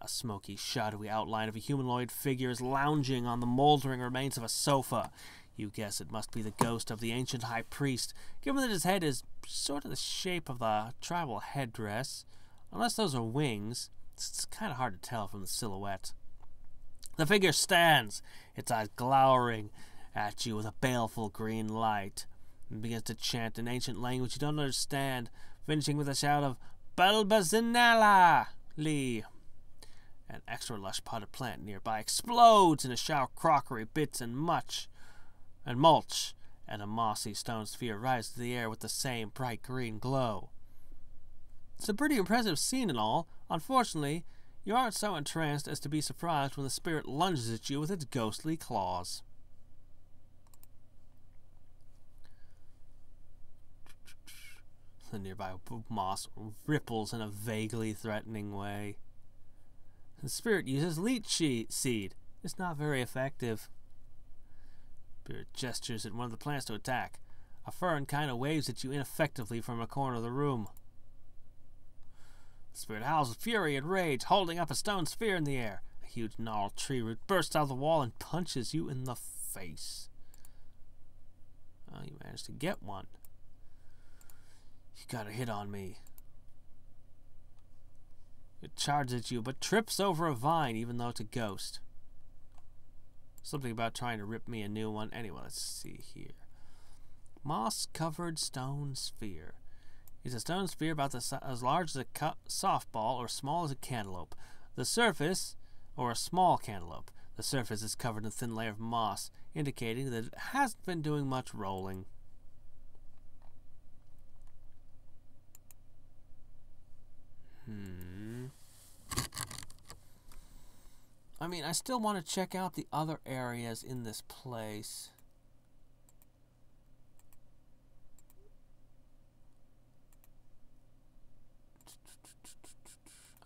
A smoky, shadowy outline of a humanoid figure is lounging on the moldering remains of a sofa. You guess it must be the ghost of the ancient high priest, given that his head is sort of the shape of the tribal headdress. Unless those are wings, it's kind of hard to tell from the silhouette. The figure stands, its eyes glowering at you with a baleful green light, and begins to chant in ancient language you don't understand, finishing with a shout of Balbazinala Lee. An extra lush potted plant nearby explodes in a shower of crockery, bits, and mulch, and a mossy stone sphere rises to the air with the same bright green glow. It's a pretty impressive scene and all. Unfortunately, you aren't so entranced as to be surprised when the spirit lunges at you with its ghostly claws. The nearby moss ripples in a vaguely threatening way. The spirit uses leech seed. It's not very effective. Spirit gestures at one of the plants to attack. A fern kind of waves at you ineffectively from a corner of the room. The spirit howls with fury and rage, holding up a stone sphere in the air. A huge gnarled tree root bursts out of the wall and punches you in the face. Oh, you managed to get one. You got a hit on me. It charges at you, but trips over a vine, even though it's a ghost. Something about trying to rip me a new one. Anyway, let's see here. Moss-covered stone sphere. It's a stone sphere about as large as a softball or small as a cantaloupe. The surface, or a small cantaloupe. The surface is covered in a thin layer of moss, indicating that it hasn't been doing much rolling. I mean, I still want to check out the other areas in this place.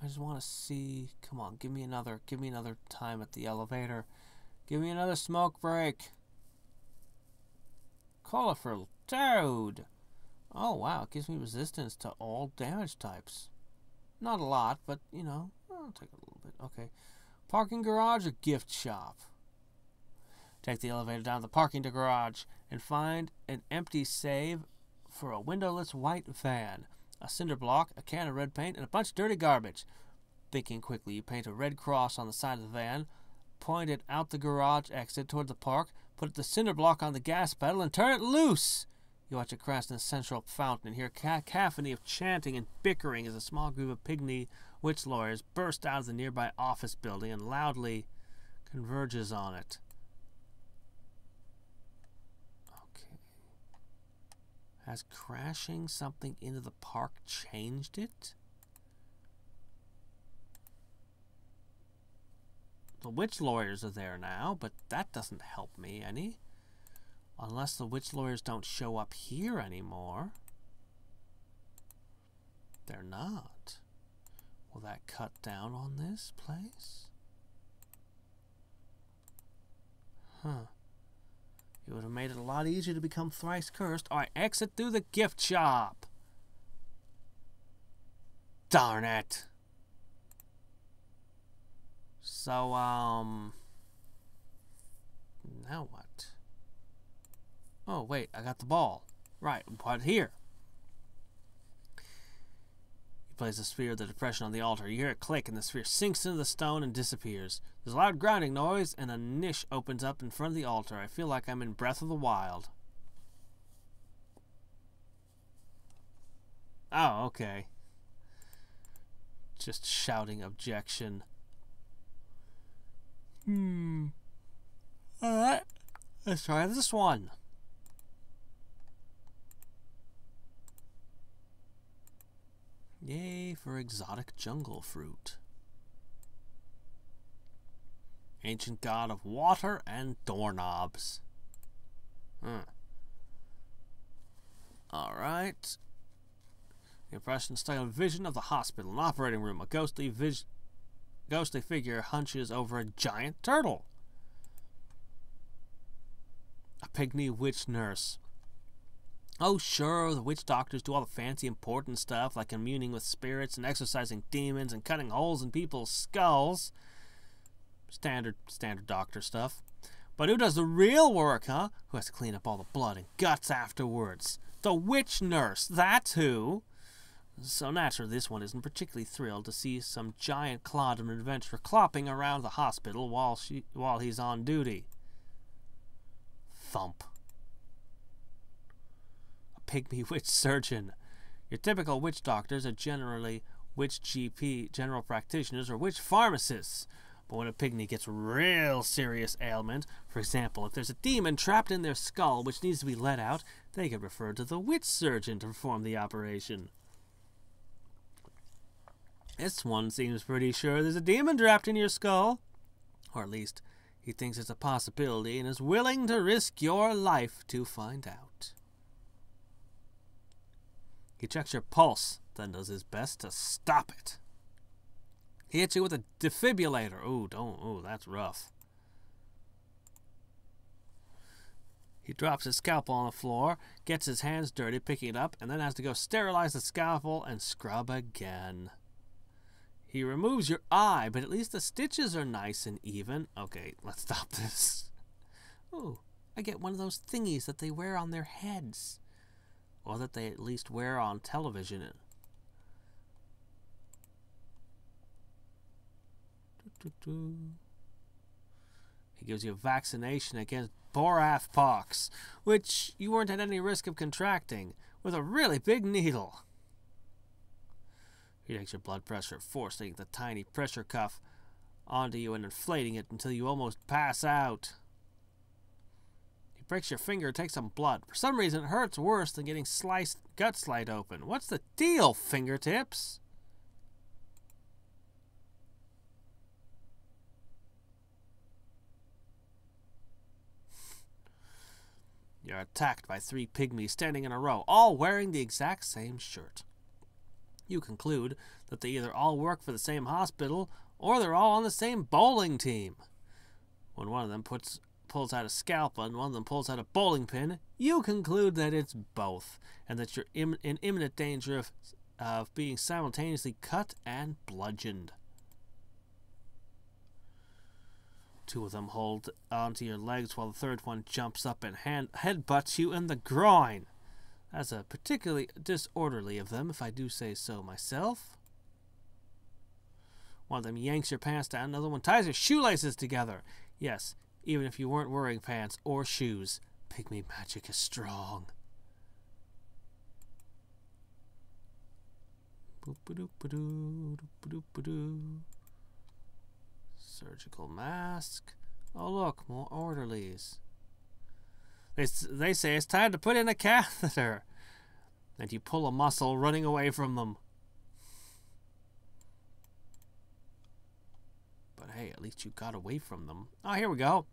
I just want to see. Come on, give me another time at the elevator. Give me another smoke break. Colorful Toad. Oh wow, it gives me resistance to all damage types. Not a lot, but you know, I'll take a little bit. Okay. Parking garage or gift shop? Take the elevator down to the parking garage and find an empty save for a windowless white van, a cinder block, a can of red paint, and a bunch of dirty garbage. Thinking quickly, you paint a red cross on the side of the van, point it out the garage exit toward the park, put the cinder block on the gas pedal, and turn it loose. You watch it crash in the central fountain and hear a cacophony of chanting and bickering as a small group of pygmy witch lawyers burst out of the nearby office building and loudly converges on it. Okay. Has crashing something into the park changed it? The witch lawyers are there now, but that doesn't help me any. Unless the witch lawyers don't show up here anymore. They're not. Will that cut down on this place? Huh. It would have made it a lot easier to become thrice cursed. Alright, exit through the gift shop. Darn it. So, now what? Oh, wait, I got the ball. Right, put it here. You place a sphere of the depression on the altar. You hear it click, and the sphere sinks into the stone and disappears. There's a loud grinding noise, and a niche opens up in front of the altar. I feel like I'm in Breath of the Wild. Oh, okay. Just shouting objection. Alright, let's try this one. Yay for exotic jungle fruit. Ancient god of water and doorknobs. Alright. The impression styled vision of the hospital, an operating room. A ghostly figure hunches over a giant turtle. A pygmy witch nurse. Oh, sure, the witch doctors do all the fancy, important stuff, like communing with spirits and exorcising demons and cutting holes in people's skulls. Standard doctor stuff. But who does the real work, huh? Who has to clean up all the blood and guts afterwards? The witch nurse, that's who. So naturally, this one isn't particularly thrilled to see some giant clod of an adventurer clopping around the hospital while he's on duty. Thump. Pygmy witch surgeon. Your typical witch doctors are generally witch GP, general practitioners, or witch pharmacists. But when a pygmy gets a real serious ailment, for example, if there's a demon trapped in their skull which needs to be let out, they get referred to the witch surgeon to perform the operation. This one seems pretty sure there's a demon trapped in your skull. Or at least, he thinks it's a possibility and is willing to risk your life to find out. He checks your pulse, then does his best to stop it. He hits you with a defibrillator. Ooh, that's rough. He drops his scalpel on the floor, gets his hands dirty picking it up, and then has to go sterilize the scalpel and scrub again. He removes your eye, but at least the stitches are nice and even. Okay, let's stop this. Ooh, I get one of those thingies that they wear on their heads. Or that they at least wear on television. He gives you a vaccination against Borath pox, which you weren't at any risk of contracting, with a really big needle. He takes your blood pressure, forcing the tiny pressure cuff onto you and inflating it until you almost pass out. He breaks your finger and takes some blood. For some reason, it hurts worse than getting gut sliced open. What's the deal, fingertips? You're attacked by 3 pygmies standing in a row, all wearing the exact same shirt. You conclude that they either all work for the same hospital or they're all on the same bowling team. When one of them pulls out a scalpel and one of them pulls out a bowling pin, you conclude that it's both, and that you're in imminent danger of being simultaneously cut and bludgeoned. 2 of them hold onto your legs while the third one jumps up and headbutts you in the groin. That's a particularly disorderly of them, if I do say so myself. One of them yanks your pants down, another one ties your shoelaces together. Yes, even if you weren't wearing pants or shoes, pygmy magic is strong. Surgical mask. Oh look, more orderlies. They say it's time to put in a catheter. And you pull a muscle running away from them. But hey, at least you got away from them. Oh, here we go.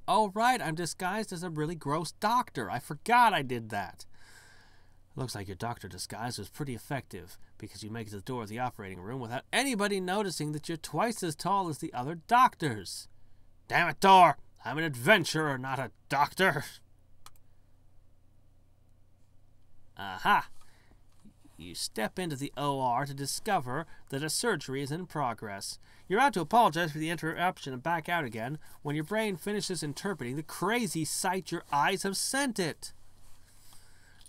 Oh, right, I'm disguised as a really gross doctor. I forgot I did that. Looks like your doctor disguise was pretty effective, because you make it to the door of the operating room without anybody noticing that you're twice as tall as the other doctors. Damn it, door! I'm an adventurer, not a doctor. Aha! You step into the OR to discover that a surgery is in progress. You're out to apologize for the interruption and back out again when your brain finishes interpreting the crazy sight your eyes have sent it.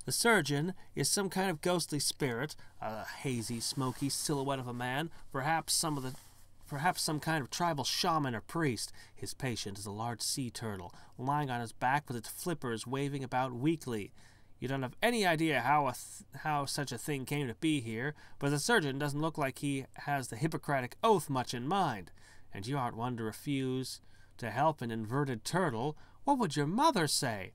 The surgeon is some kind of ghostly spirit, a hazy, smoky silhouette of a man, perhaps some kind of tribal shaman or priest. His patient is a large sea turtle, lying on his back with its flippers waving about weakly. You don't have any idea how such a thing came to be here, but the surgeon doesn't look like he has the Hippocratic Oath much in mind, and you aren't one to refuse to help an inverted turtle. What would your mother say?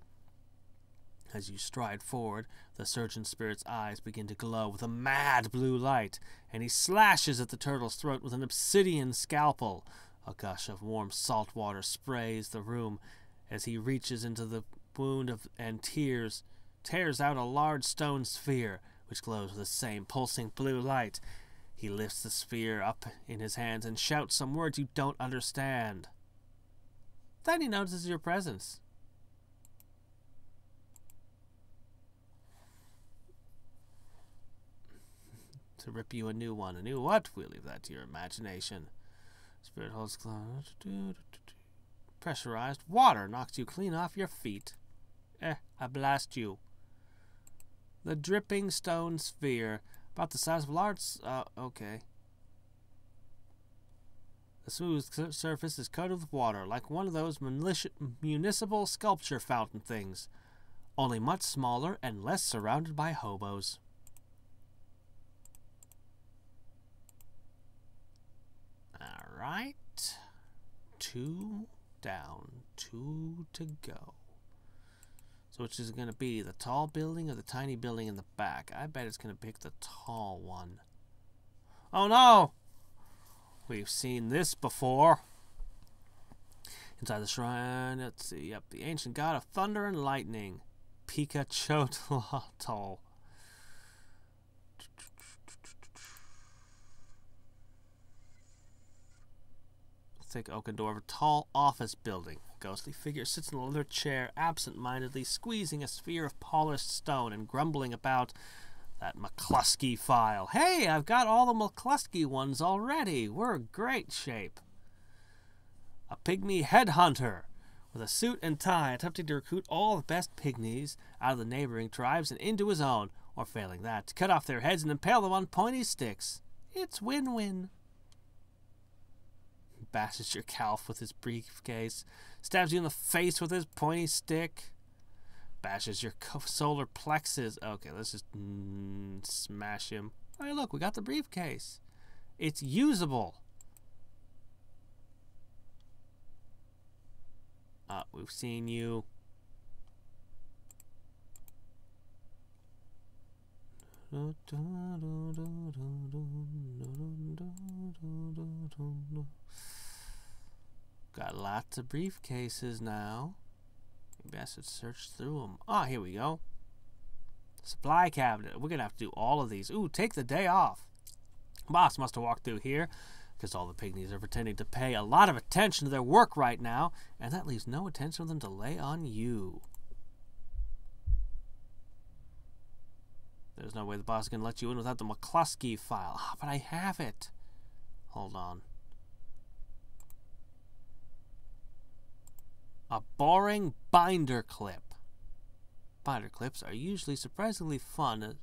As you stride forward, the surgeon spirit's eyes begin to glow with a mad blue light, and he slashes at the turtle's throat with an obsidian scalpel. A gush of warm salt water sprays the room as he reaches into the wound and tears out a large stone sphere, which glows with the same pulsing blue light. He lifts the sphere up in his hands and shouts some words you don't understand. Then he notices your presence. To rip you a new one. A new what? We'll leave that to your imagination. Spirit holds close. Pressurized water knocks you clean off your feet. I blast you. The dripping stone sphere, about the size of a large... okay. The smooth surface is coated with water, like one of those municipal sculpture fountain things, only much smaller and less surrounded by hobos. Alright. 2 down, 2 to go. So which is going to be, the tall building or the tiny building in the back? I bet it's going to pick the tall one. Oh no! We've seen this before. Inside the shrine, let's see, yep, the ancient god of thunder and lightning. Pikachu. Thick oaken door of a tall office building. A ghostly figure sits in a leather chair, absent-mindedly squeezing a sphere of polished stone and grumbling about that McCluskey file. Hey, I've got all the McCluskey ones already. We're in great shape. A pygmy headhunter with a suit and tie, attempting to recruit all the best pygmies out of the neighboring tribes and into his own, or failing that, to cut off their heads and impale them on pointy sticks. It's win-win. Bashes your calf with his briefcase, stabs you in the face with his pointy stick, bashes your solar plexus. Okay, let's just smash him. Hey, look, we got the briefcase. It's usable. We've seen you. Got lots of briefcases now. Maybe Yes, it searched through them. Ah, here we go. Supply cabinet. We're going to have to do all of these. Ooh, take the day off. Boss must have walked through here because all the pygmies are pretending to pay a lot of attention to their work right now, and that leaves no attention for them to lay on you. There's no way the boss is going to let you in without the McCluskey file. Ah, but I have it. Hold on. A boring binder clip. Binder clips are usually surprisingly fun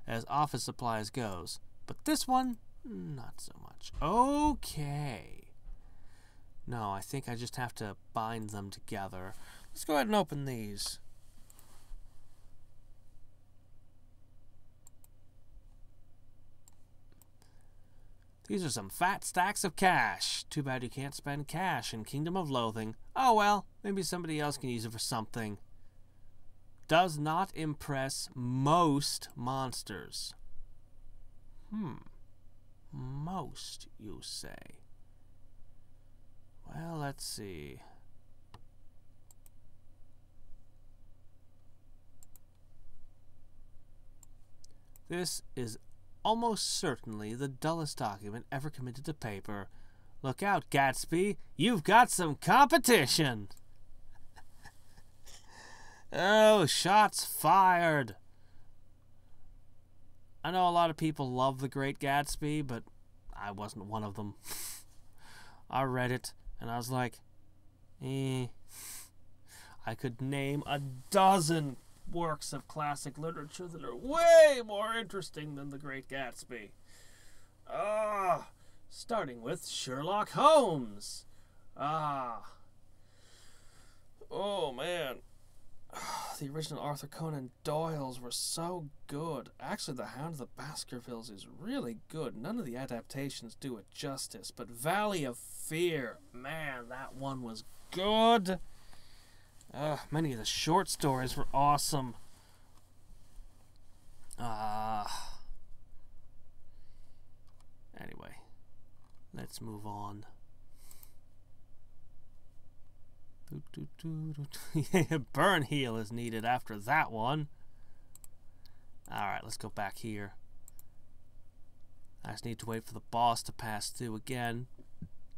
as office supplies goes, but this one, not so much. Okay. No, I think I just have to bind them together. Let's go ahead and open these. These are some fat stacks of cash. Too bad you can't spend cash in Kingdom of Loathing. Oh well, maybe somebody else can use it for something. Does not impress most monsters. Most, you say? Well, let's see. This is almost certainly the dullest document ever committed to paper. Look out, Gatsby. You've got some competition. Oh, shots fired. I know a lot of people love The Great Gatsby, but I wasn't one of them. I read it, and I was like, I could name a dozen works of classic literature that are way more interesting than The Great Gatsby. Starting with Sherlock Holmes. Oh, man. The original Arthur Conan Doyle's were so good. Actually, The Hound of the Baskervilles is really good. None of the adaptations do it justice, but Valley of Fear, man, that one was good. Many of the short stories were awesome. Anyway, let's move on. Burn heal is needed after that one. Alright, let's go back here. I just need to wait for the boss to pass through again.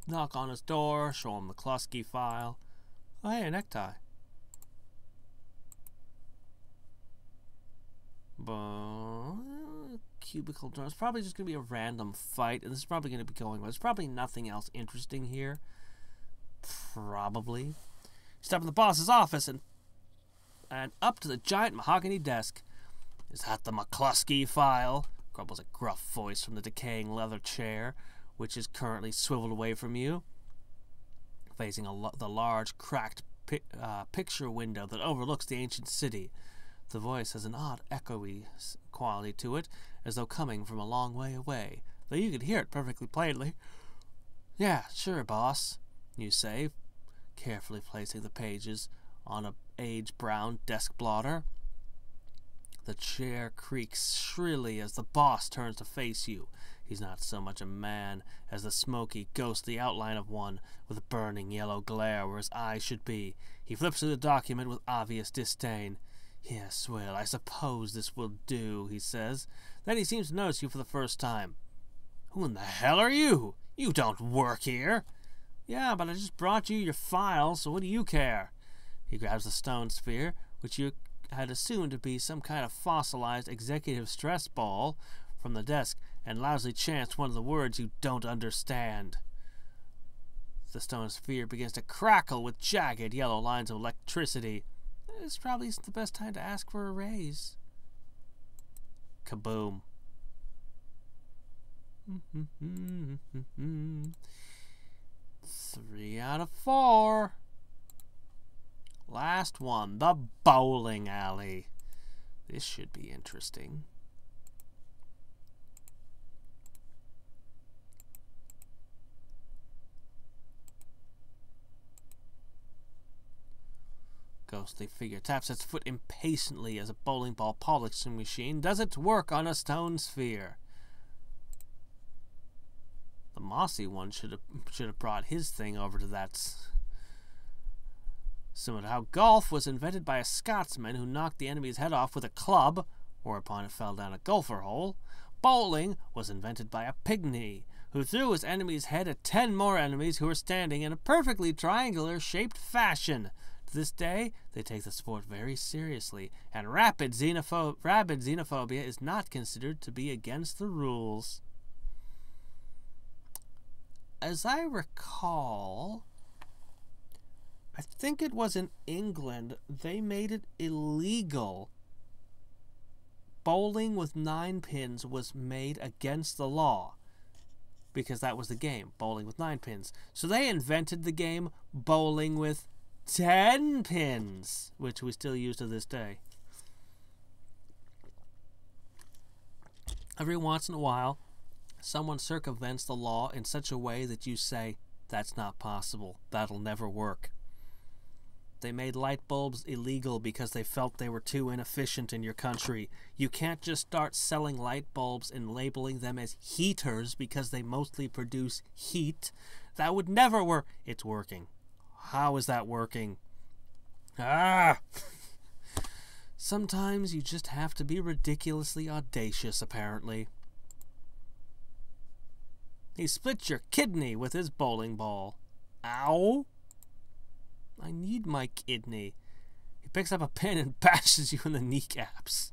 Knock on his door, show him the McCluskey file. Oh, hey, a necktie. Cubicle door. It's probably just going to be a random fight, and this is probably going to be going well. There's probably nothing else interesting here. Probably. Step in the boss's office and up to the giant mahogany desk. Is that the McCluskey file? Grumbles a gruff voice from the decaying leather chair, which is currently swiveled away from you, facing the large, cracked picture window that overlooks the ancient city. The voice has an odd, echoey quality to it, as though coming from a long way away, though you can hear it perfectly plainly. Yeah, sure, boss, you say, carefully placing the pages on a age-brown desk blotter. The chair creaks shrilly as the boss turns to face you. He's not so much a man as the smoky, ghostly outline of one, with a burning yellow glare where his eyes should be. He flips through the document with obvious disdain. Yes, well, I suppose this will do, he says. Then he seems to notice you for the first time. Who in the hell are you? You don't work here. Yeah, but I just brought you your file, so what do you care? He grabs the stone sphere, which you had assumed to be some kind of fossilized executive stress ball, from the desk, and loudly chants one of the words you don't understand. The stone sphere begins to crackle with jagged yellow lines of electricity. This probably isn't the best time to ask for a raise. Kaboom. 3 out of 4. Last one, the bowling alley. This should be interesting. Ghostly figure taps its foot impatiently as a bowling ball polishing machine does its work on a stone sphere. The mossy one should have brought his thing over to that Similar to how golf was invented by a Scotsman who knocked the enemy's head off with a club, whereupon it fell down a golfer hole, bowling was invented by a pygmy who threw his enemy's head at 10 more enemies who were standing in a perfectly triangular-shaped fashion. To this day, they take the sport very seriously, and rabid xenophobia is not considered to be against the rules. As I recall, I think it was in England, they made it illegal. Bowling with 9 pins was made against the law, because that was the game, bowling with 9 pins. So they invented the game bowling with 10 pins, which we still use to this day. Every once in a while, someone circumvents the law in such a way that you say, that's not possible, that'll never work. They made light bulbs illegal because they felt they were too inefficient in your country. You can't just start selling light bulbs and labeling them as heaters because they mostly produce heat. That would never work. It's working. How is that working? Sometimes you just have to be ridiculously audacious, apparently. He split your kidney with his bowling ball. Ow! I need my kidney. He picks up a pin and bashes you in the kneecaps.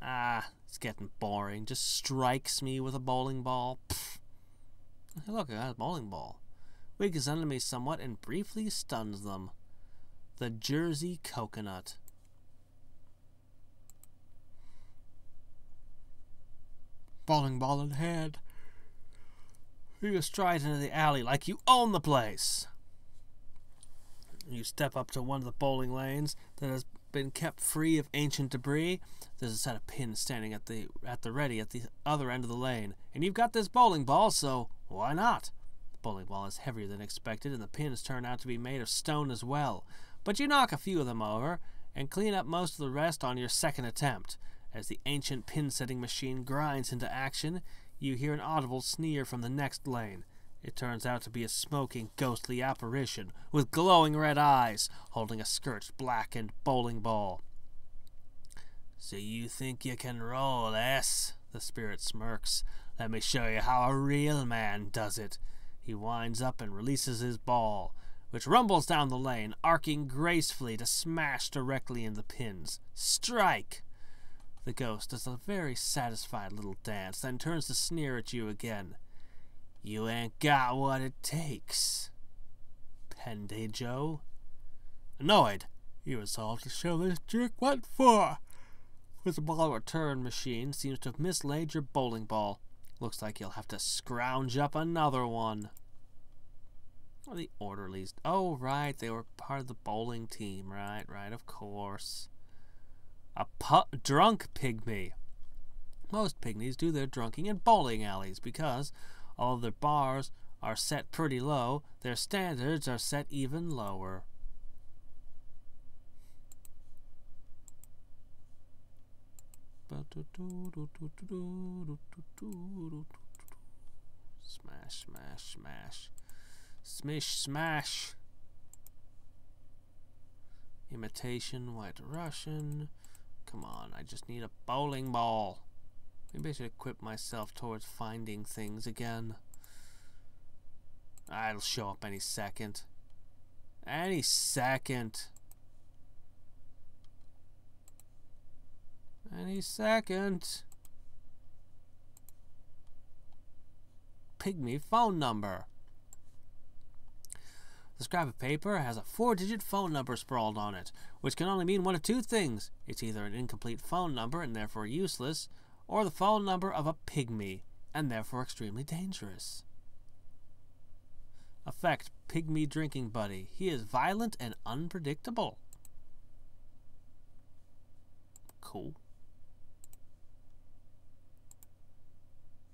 It's getting boring. Just strikes me with a bowling ball. Pfft. Hey, look, I got a bowling ball. Weakens enemies somewhat and briefly stuns them. The Jersey Coconut. Bowling ball in hand. You stride into the alley like you own the place. You step up to one of the bowling lanes that has been kept free of ancient debris. There's a set of pins standing at the ready at the other end of the lane, and you've got this bowling ball, so why not? The bowling ball is heavier than expected, and the pins turn out to be made of stone as well. But you knock a few of them over and clean up most of the rest on your second attempt. As the ancient pin-setting machine grinds into action, you hear an audible sneer from the next lane. It turns out to be a smoking, ghostly apparition with glowing red eyes, holding a scorched, blackened bowling ball. So you think you can roll, S? The spirit smirks. Let me show you how a real man does it. He winds up and releases his ball, which rumbles down the lane, arcing gracefully to smash directly in the pins. Strike! The ghost does a very satisfied little dance, then turns to sneer at you again. You ain't got what it takes. Pendejo. Annoyed, you resolve to show this jerk what for. With the ball return machine seems to have mislaid your bowling ball. Looks like you'll have to scrounge up another one. Oh, the orderlies. Oh, right, they were part of the bowling team. Right, of course. A drunk pygmy. Most pygmies do their drunking in bowling alleys because, although their bars are set pretty low, their standards are set even lower. Smash, smash, smash. Smish, smash. Imitation White Russian. Come on, I just need a bowling ball. Maybe I should equip myself towards finding things again. It'll show up any second. Any second. Any second. Pygmy phone number. The scrap of paper has a 4-digit phone number sprawled on it, which can only mean one of two things. It's either an incomplete phone number and therefore useless, or the phone number of a pygmy, and therefore extremely dangerous. Effect: Pygmy drinking buddy. He is violent and unpredictable. Cool.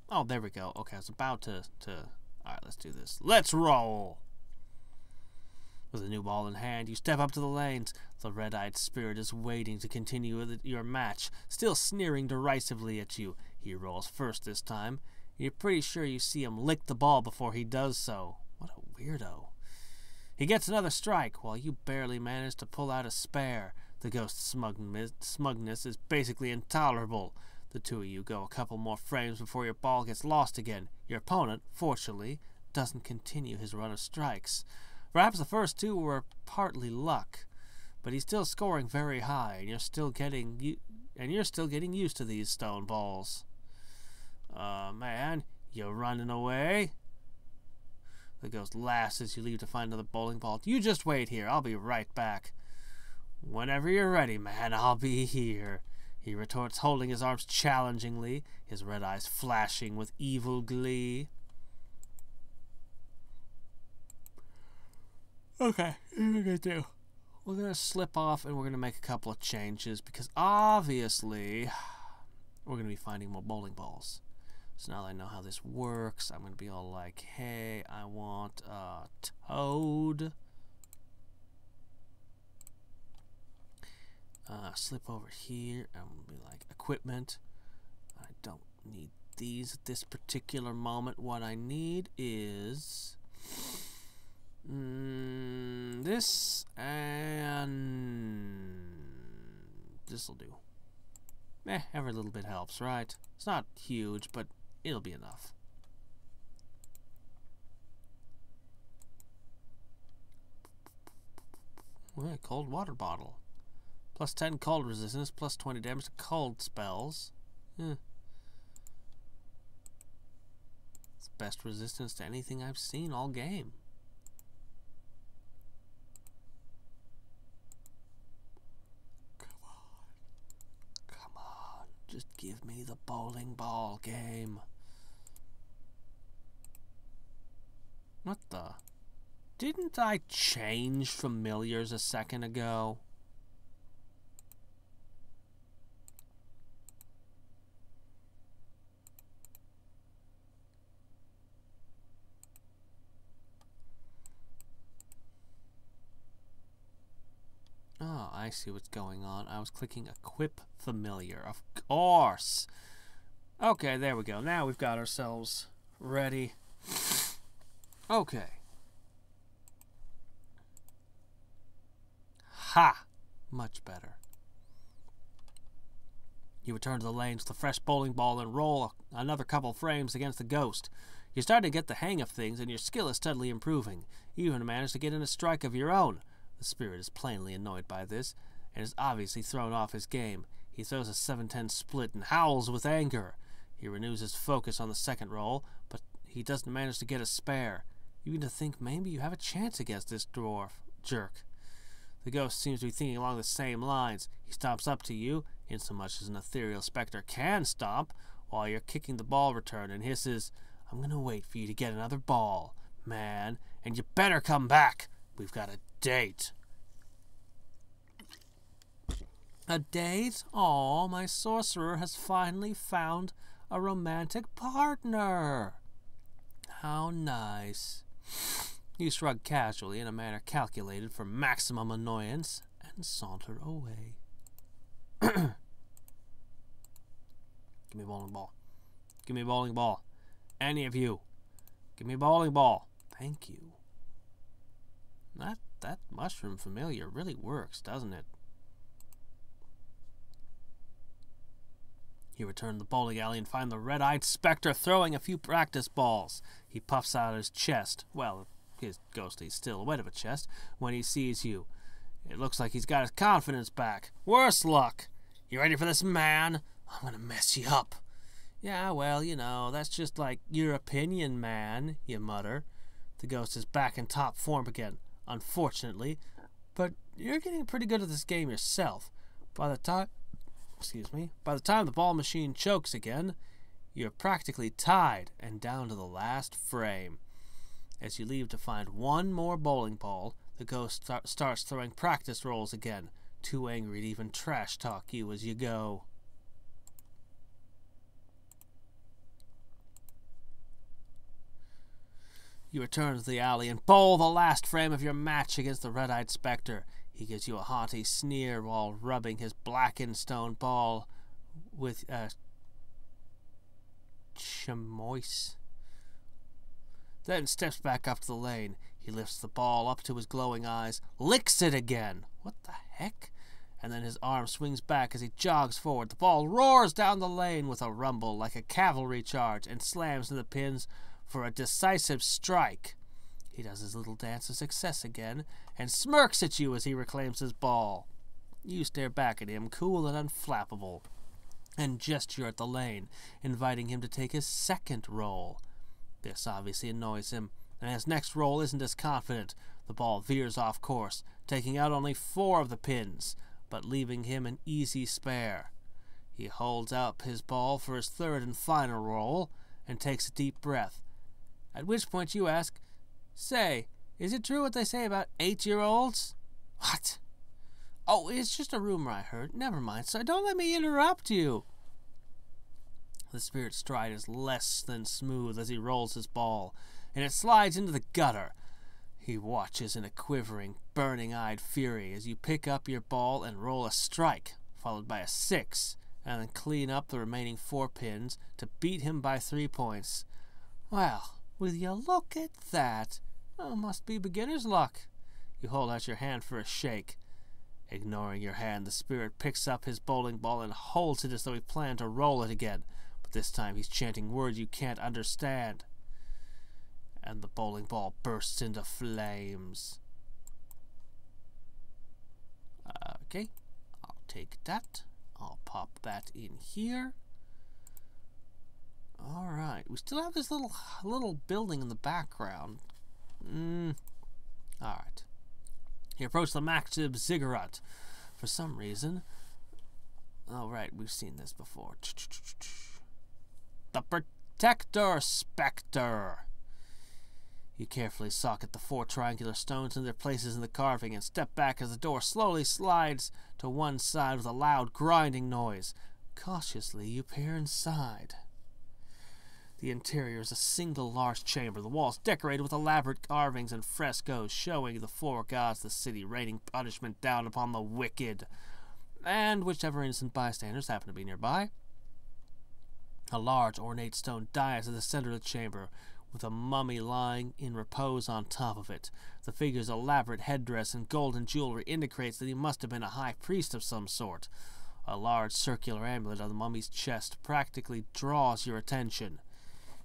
Oh, there we go. Okay, I was about to... Alright, let's do this. Let's roll! With a new ball in hand, you step up to the lanes. The red-eyed spirit is waiting to continue with your match, still sneering derisively at you. He rolls first this time. You're pretty sure you see him lick the ball before he does so. What a weirdo. He gets another strike, while you barely manage to pull out a spare. The ghost's smugness is basically intolerable. The two of you go a couple more frames before your ball gets lost again. Your opponent, fortunately, doesn't continue his run of strikes. Perhaps the first two were partly luck, but he's still scoring very high, and you're still getting used to these stone balls. Man, you're running away. The ghost laughs as you leave to find another bowling ball. You just wait here. I'll be right back. Whenever you're ready, man, I'll be here. He retorts, holding his arms challengingly, his red eyes flashing with evil glee. Okay, what are we gonna do? We're gonna slip off and we're gonna make a couple of changes because obviously we're gonna be finding more bowling balls. So now that I know how this works, I'm gonna be all like, hey, I want a toad. Slip over here and we'll be like, equipment. I don't need these at this particular moment. What I need is this, and this'll do. Every little bit helps, right? It's not huge, but it'll be enough. Cold water bottle. Plus 10 cold resistance, plus 20 damage to cold spells. It's the best resistance to anything I've seen all game. Come on. Just give me the bowling ball game. What the? Didn't I change familiars a second ago? Oh, I see what's going on. I was clicking equip familiar, of course. Okay, there we go. Now we've got ourselves ready. Okay. Ha! Much better. You return to the lanes with a fresh bowling ball and roll another couple frames against the ghost. You're starting to get the hang of things, and your skill is steadily improving. You even managed to get in a strike of your own. The spirit is plainly annoyed by this, and is obviously thrown off his game. He throws a 7-10 split and howls with anger. He renews his focus on the second roll, but he doesn't manage to get a spare. You begin to think maybe you have a chance against this jerk. The ghost seems to be thinking along the same lines. He stomps up to you, insomuch as an ethereal spectre can stomp, while you're kicking the ball return, and hisses, I'm gonna wait for you to get another ball, man, and you better come back. We've got a date. A date? Aw, my sorcerer has finally found a romantic partner. How nice. You shrug casually in a manner calculated for maximum annoyance and saunter away. Give me a bowling ball. Give me a bowling ball. Any of you. Give me a bowling ball. Thank you. That mushroom familiar really works, doesn't it? You return to the bowling alley and find the red-eyed spectre throwing a few practice balls. He puffs out his chest. Well, his ghostly still wet of a chest when he sees you. It looks like he's got his confidence back. Worse luck. You ready for this, man? I'm gonna mess you up. Yeah, well, you know, that's just like your opinion, man, you mutter. The ghost is back in top form again, unfortunately, but you're getting pretty good at this game yourself. By the time the ball machine chokes again, you're practically tied and down to the last frame. As you leave to find one more bowling ball, the ghost starts throwing practice rolls again, too angry to even trash talk you as you go. You return to the alley and bowl the last frame of your match against the red-eyed spectre. He gives you a haughty sneer while rubbing his blackened stone ball with chamois. Then steps back up to the lane. He lifts the ball up to his glowing eyes, licks it again. What the heck? And then his arm swings back as he jogs forward. The ball roars down the lane with a rumble like a cavalry charge and slams into the pins for a decisive strike. He does his little dance of success again and smirks at you as he reclaims his ball. You stare back at him, cool and unflappable, and gesture at the lane, inviting him to take his second roll. This obviously annoys him, and his next roll isn't as confident. The ball veers off course, taking out only 4 of the pins, but leaving him an easy spare. He holds up his ball for his third and final roll, and takes a deep breath. At which point you ask, "Say, is it true what they say about 8-year-olds? What? Oh, it's just a rumor I heard. Never mind, sir. Don't let me interrupt you." The spirit's stride is less than smooth as he rolls his ball, and it slides into the gutter. He watches in a quivering, burning-eyed fury as you pick up your ball and roll a strike, followed by a 6, and then clean up the remaining 4 pins to beat him by 3 points. Well, will you look at that? Oh, must be beginner's luck. You hold out your hand for a shake. Ignoring your hand, the spirit picks up his bowling ball and holds it as though he planned to roll it again, but this time he's chanting words you can't understand. And the bowling ball bursts into flames. Okay, I'll take that. I'll pop that in here. Alright, we still have this little building in the background. Alright. He approached the massive ziggurat. For some reason... Oh, right, we've seen this before. The Protector Spectre. You carefully socket the 4 triangular stones in their places in the carving and step back as the door slowly slides to one side with a loud grinding noise. Cautiously, you peer inside. The interior is a single large chamber, the walls decorated with elaborate carvings and frescoes showing the 4 gods of the city raining punishment down upon the wicked, and whichever innocent bystanders happen to be nearby. A large ornate stone dais at the center of the chamber, with a mummy lying in repose on top of it. The figure's elaborate headdress and golden jewelry indicates that he must have been a high priest of some sort. A large circular amulet on the mummy's chest practically draws your attention.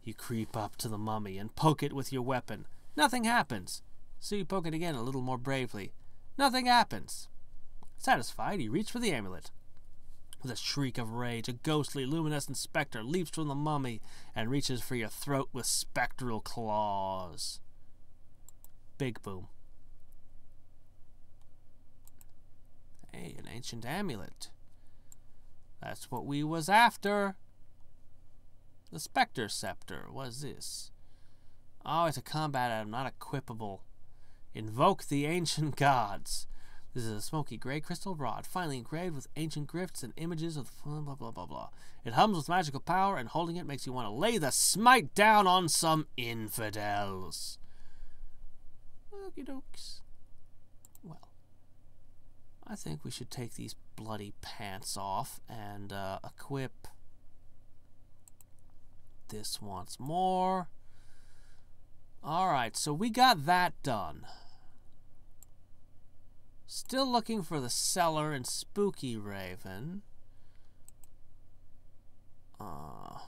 You creep up to the mummy and poke it with your weapon. Nothing happens. So you poke it again a little more bravely. Nothing happens. Satisfied, you reach for the amulet. With a shriek of rage, a ghostly, luminescent spectre leaps from the mummy and reaches for your throat with spectral claws. Big boom. Hey, an ancient amulet. That's what we was after. The Protector Scepter. What is this? Oh, it's a combat item, not equipable. Invoke the ancient gods. This is a smoky gray crystal rod, finely engraved with ancient glyphs and images of blah blah blah blah. It hums with magical power, and holding it makes you want to lay the smite down on some infidels. Okie dokes. Well, I think we should take these bloody pants off and equip this once more. Alright, so we got that done. Still looking for the cellar and Spooky Raven. Alright.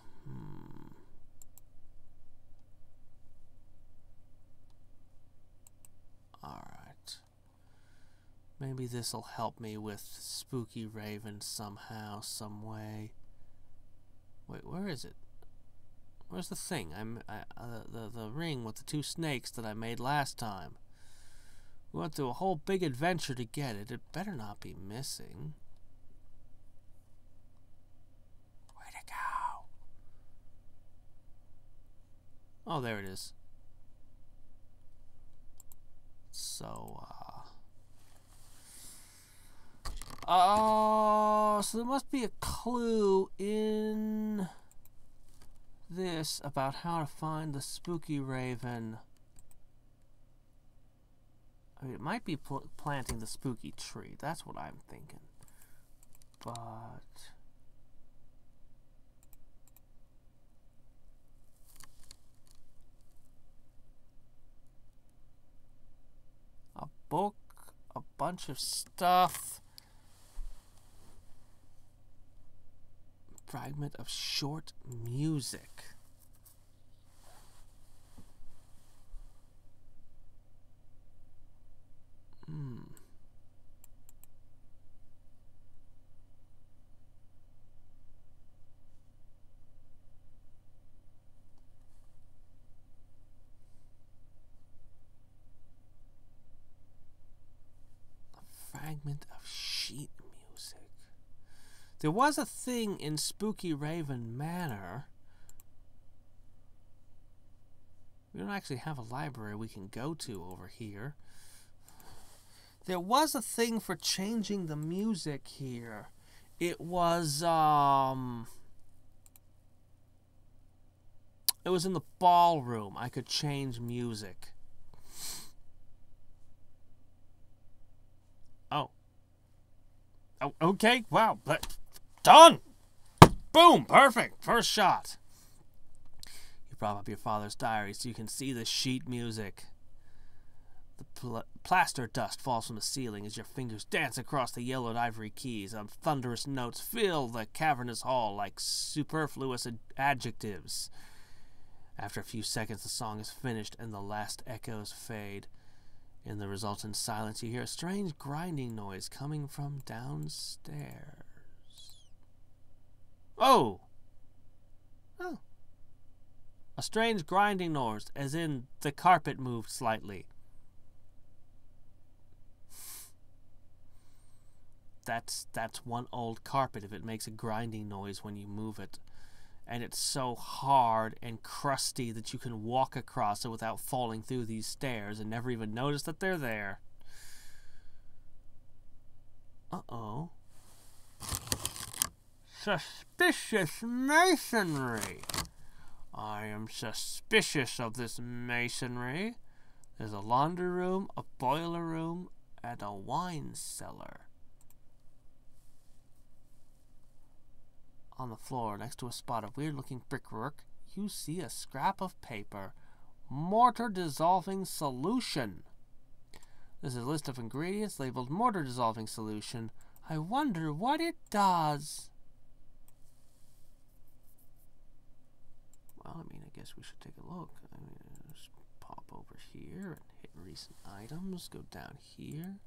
Maybe this'll help me with Spooky Raven somehow, some way. Wait, where is it? Where's the thing? The ring with the 2 snakes that I made last time. We went through a whole big adventure to get it. It better not be missing. Where'd it go? Oh, there it is. So, so there must be a clue in this about how to find the Spooky Raven. I mean, it might be planting the spooky tree. That's what I'm thinking. But book, a bunch of stuff. Fragment of short music. Fragment of sheet music. There was a thing in Spooky Raven Manor. We don't actually have a library we can go to over here. There was a thing for changing the music here. It was in the ballroom. I could change music. Oh, okay, wow, done! Boom, perfect, first shot. You prop up your father's diary so you can see the sheet music. The plaster dust falls from the ceiling as your fingers dance across the yellowed ivory keys, and thunderous notes fill the cavernous hall like superfluous adjectives. After a few seconds, the song is finished and the last echoes fade. In the resultant silence, you hear a strange grinding noise coming from downstairs. Oh! Oh. A strange grinding noise, as in the carpet moved slightly. That's one old carpet if it makes a grinding noise when you move it. And it's so hard and crusty that you can walk across it without falling through these stairs and never even notice that they're there. Uh-oh. Suspicious masonry. I am suspicious of this masonry. There's a laundry room, a boiler room, and a wine cellar. On the floor, next to a spot of weird-looking brickwork, you see a scrap of paper. Mortar-dissolving solution. This is a list of ingredients labeled mortar-dissolving solution. I wonder what it does. Well, I mean, I guess we should take a look. I mean, just pop over here and hit recent items. Go down here.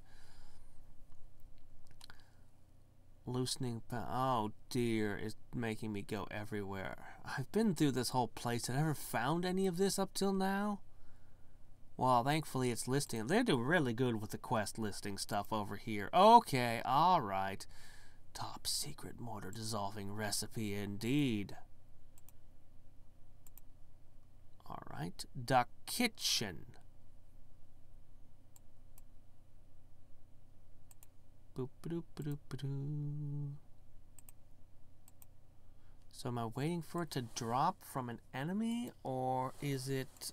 Loosening, oh dear, it's making me go everywhere. I've been through this whole place. I never found any of this up till now. Well, thankfully it's listing. They're doing really good with the quest listing stuff over here. Okay, alright. Top secret mortar dissolving recipe indeed. Alright, the kitchen. So am I waiting for it to drop from an enemy, or is it,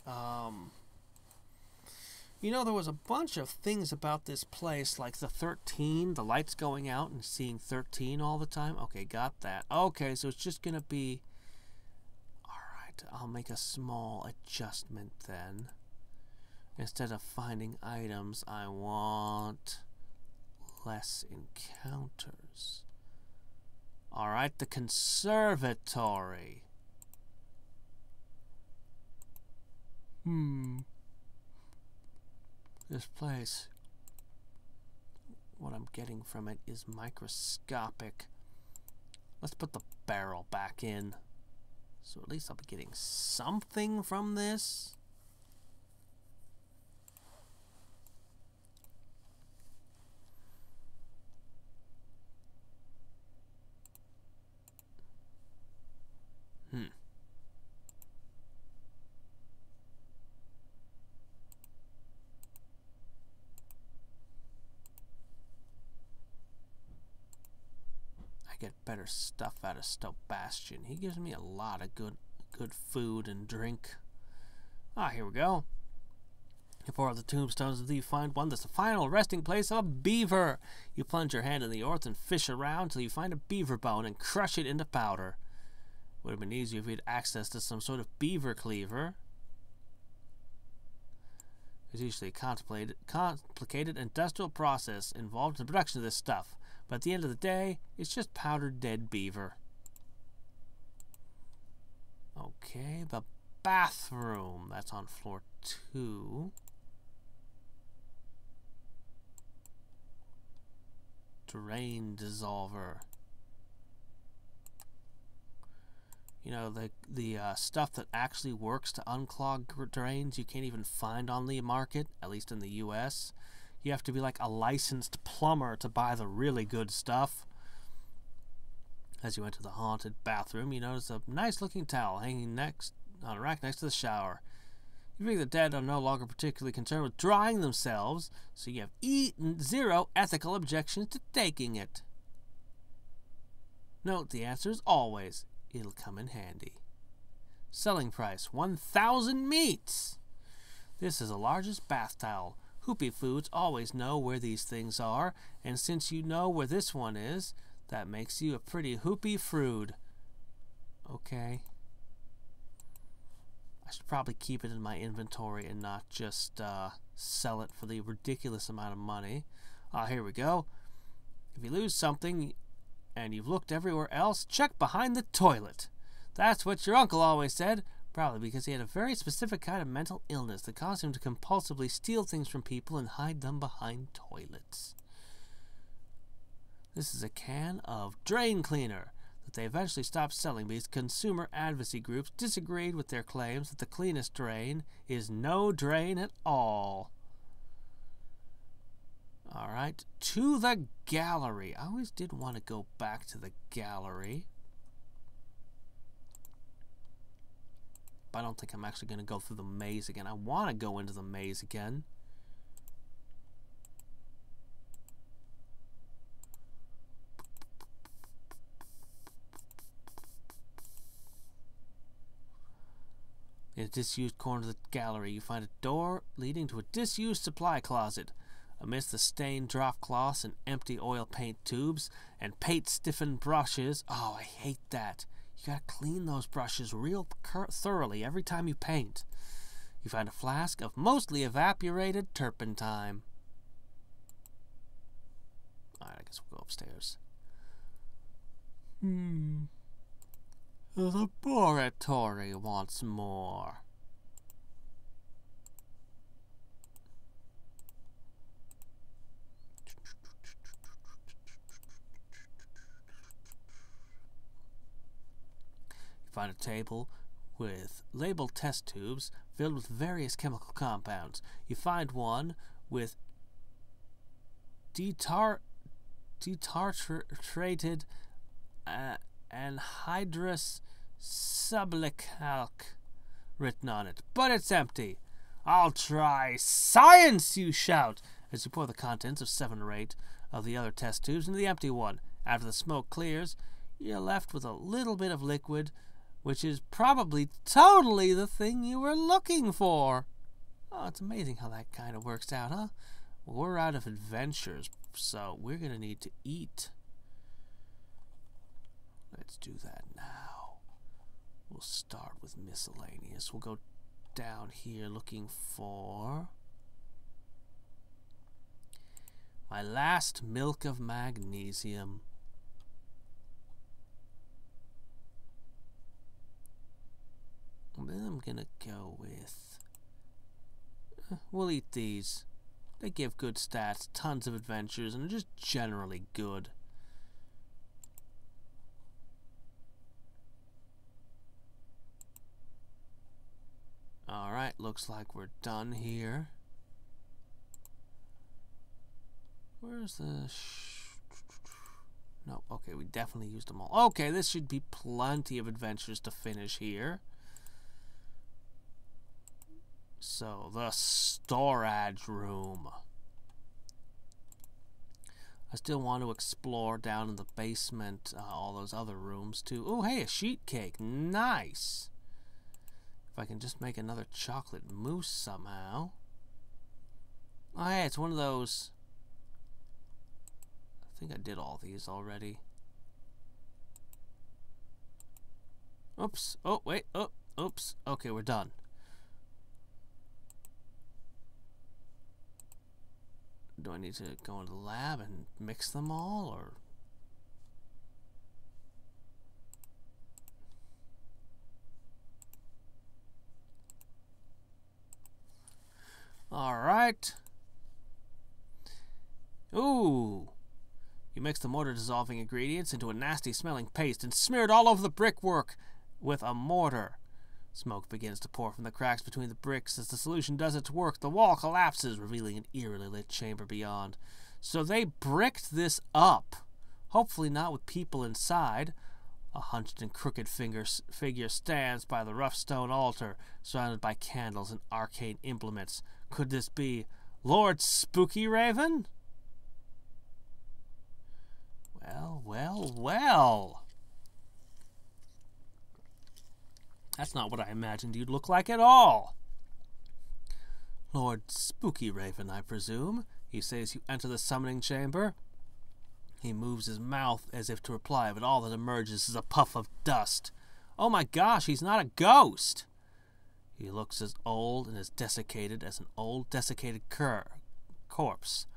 you know, there was a bunch of things about this place, like the 13, the lights going out and seeing 13 all the time. Okay, got that. Okay, so it's just gonna be, alright, I'll make a small adjustment then. Instead of finding items, I want less encounters. Alright, the conservatory. This place, what I'm getting from it is microscopic. Let's put the barrel back in. So at least I'll be getting something from this. I get better stuff out of Stobastian. He gives me a lot of good food and drink. Ah, here we go. Before the tombstones until you find one that's the final resting place of a beaver. You plunge your hand in the earth and fish around until you find a beaver bone and crush it into powder. Would have been easier if we had access to some sort of beaver cleaver. There's usually a complicated industrial process involved in the production of this stuff, but at the end of the day, it's just powdered dead beaver. Okay, the bathroom. That's on floor 2. Drain dissolver. You know, the stuff that actually works to unclog drains you can't even find on the market, at least in the US. You have to be like a licensed plumber to buy the really good stuff. As you enter the haunted bathroom, you notice a nice looking towel hanging on a rack next to the shower. You think the dead are no longer particularly concerned with drying themselves, so you have zero ethical objections to taking it. Note the answer is always, it'll come in handy. Selling price, 1,000 meats. This is the largest bath towel. Hoopy Foods always know where these things are, and since you know where this one is, that makes you a pretty hoopy frood. Okay. I should probably keep it in my inventory and not just sell it for the ridiculous amount of money. Here we go. If you lose something and you've looked everywhere else, check behind the toilet. That's what your uncle always said, probably because he had a very specific kind of mental illness that caused him to compulsively steal things from people and hide them behind toilets. This is a can of drain cleaner that they eventually stopped selling because consumer advocacy groups disagreed with their claims that the cleanest drain is no drain at all. Alright, to the gallery. I always did want to go back to the gallery. But I don't think I'm actually going to go through the maze again. I want to go into the maze again. In a disused corner of the gallery, you find a door leading to a disused supply closet. Amidst the stained drop cloths and empty oil paint tubes and paint-stiffened brushes. Oh, I hate that. You gotta clean those brushes real thoroughly every time you paint. You find a flask of mostly evaporated turpentine. Alright, I guess we'll go upstairs. The laboratory once more. You find a table with labeled test tubes filled with various chemical compounds. You find one with detartrated anhydrous sublicalc written on it, but it's empty. I'll try science, you shout, as you pour the contents of 7 or 8 of the other test tubes into the empty one. After the smoke clears, you're left with a little bit of liquid, which is probably totally the thing you were looking for. Oh, it's amazing how that kind of works out, huh? Well, we're out of adventures, so we're going to need to eat. Let's do that now. We'll start with miscellaneous. We'll go down here looking for my last milk of magnesium. And then I'm gonna go with we'll eat these. They give good stats, tons of adventures, and are just generally good. Alright, looks like we're done here. Where's the... No, okay, we definitely used them all. Okay, this should be plenty of adventures to finish here. So, the storage room. I still want to explore down in the basement, all those other rooms too. Oh, hey, a sheet cake. Nice. If I can just make another chocolate mousse somehow. Oh, hey, it's one of those... I think I did all these already. Oops. Oh, wait. Oh, oops. Okay, we're done. do I need to go into the lab and mix them all, or? All right. Ooh. You mix the mortar dissolving ingredients into a nasty smelling paste and smear it all over the brickwork with a mortar. Smoke begins to pour from the cracks between the bricks. As the solution does its work, the wall collapses, revealing an eerily lit chamber beyond. So they bricked this up. Hopefully not with people inside. A hunched and crooked figure stands by the rough stone altar, surrounded by candles and arcane implements. Could this be Lord Spooky Raven? Well, well, well. That's not what I imagined you'd look like at all. Lord Spooky Raven, I presume, he says you enter the summoning chamber. He moves his mouth as if to reply, but all that emerges is a puff of dust. Oh my gosh, he's not a ghost. He looks as old and as desiccated as an old desiccated corpse.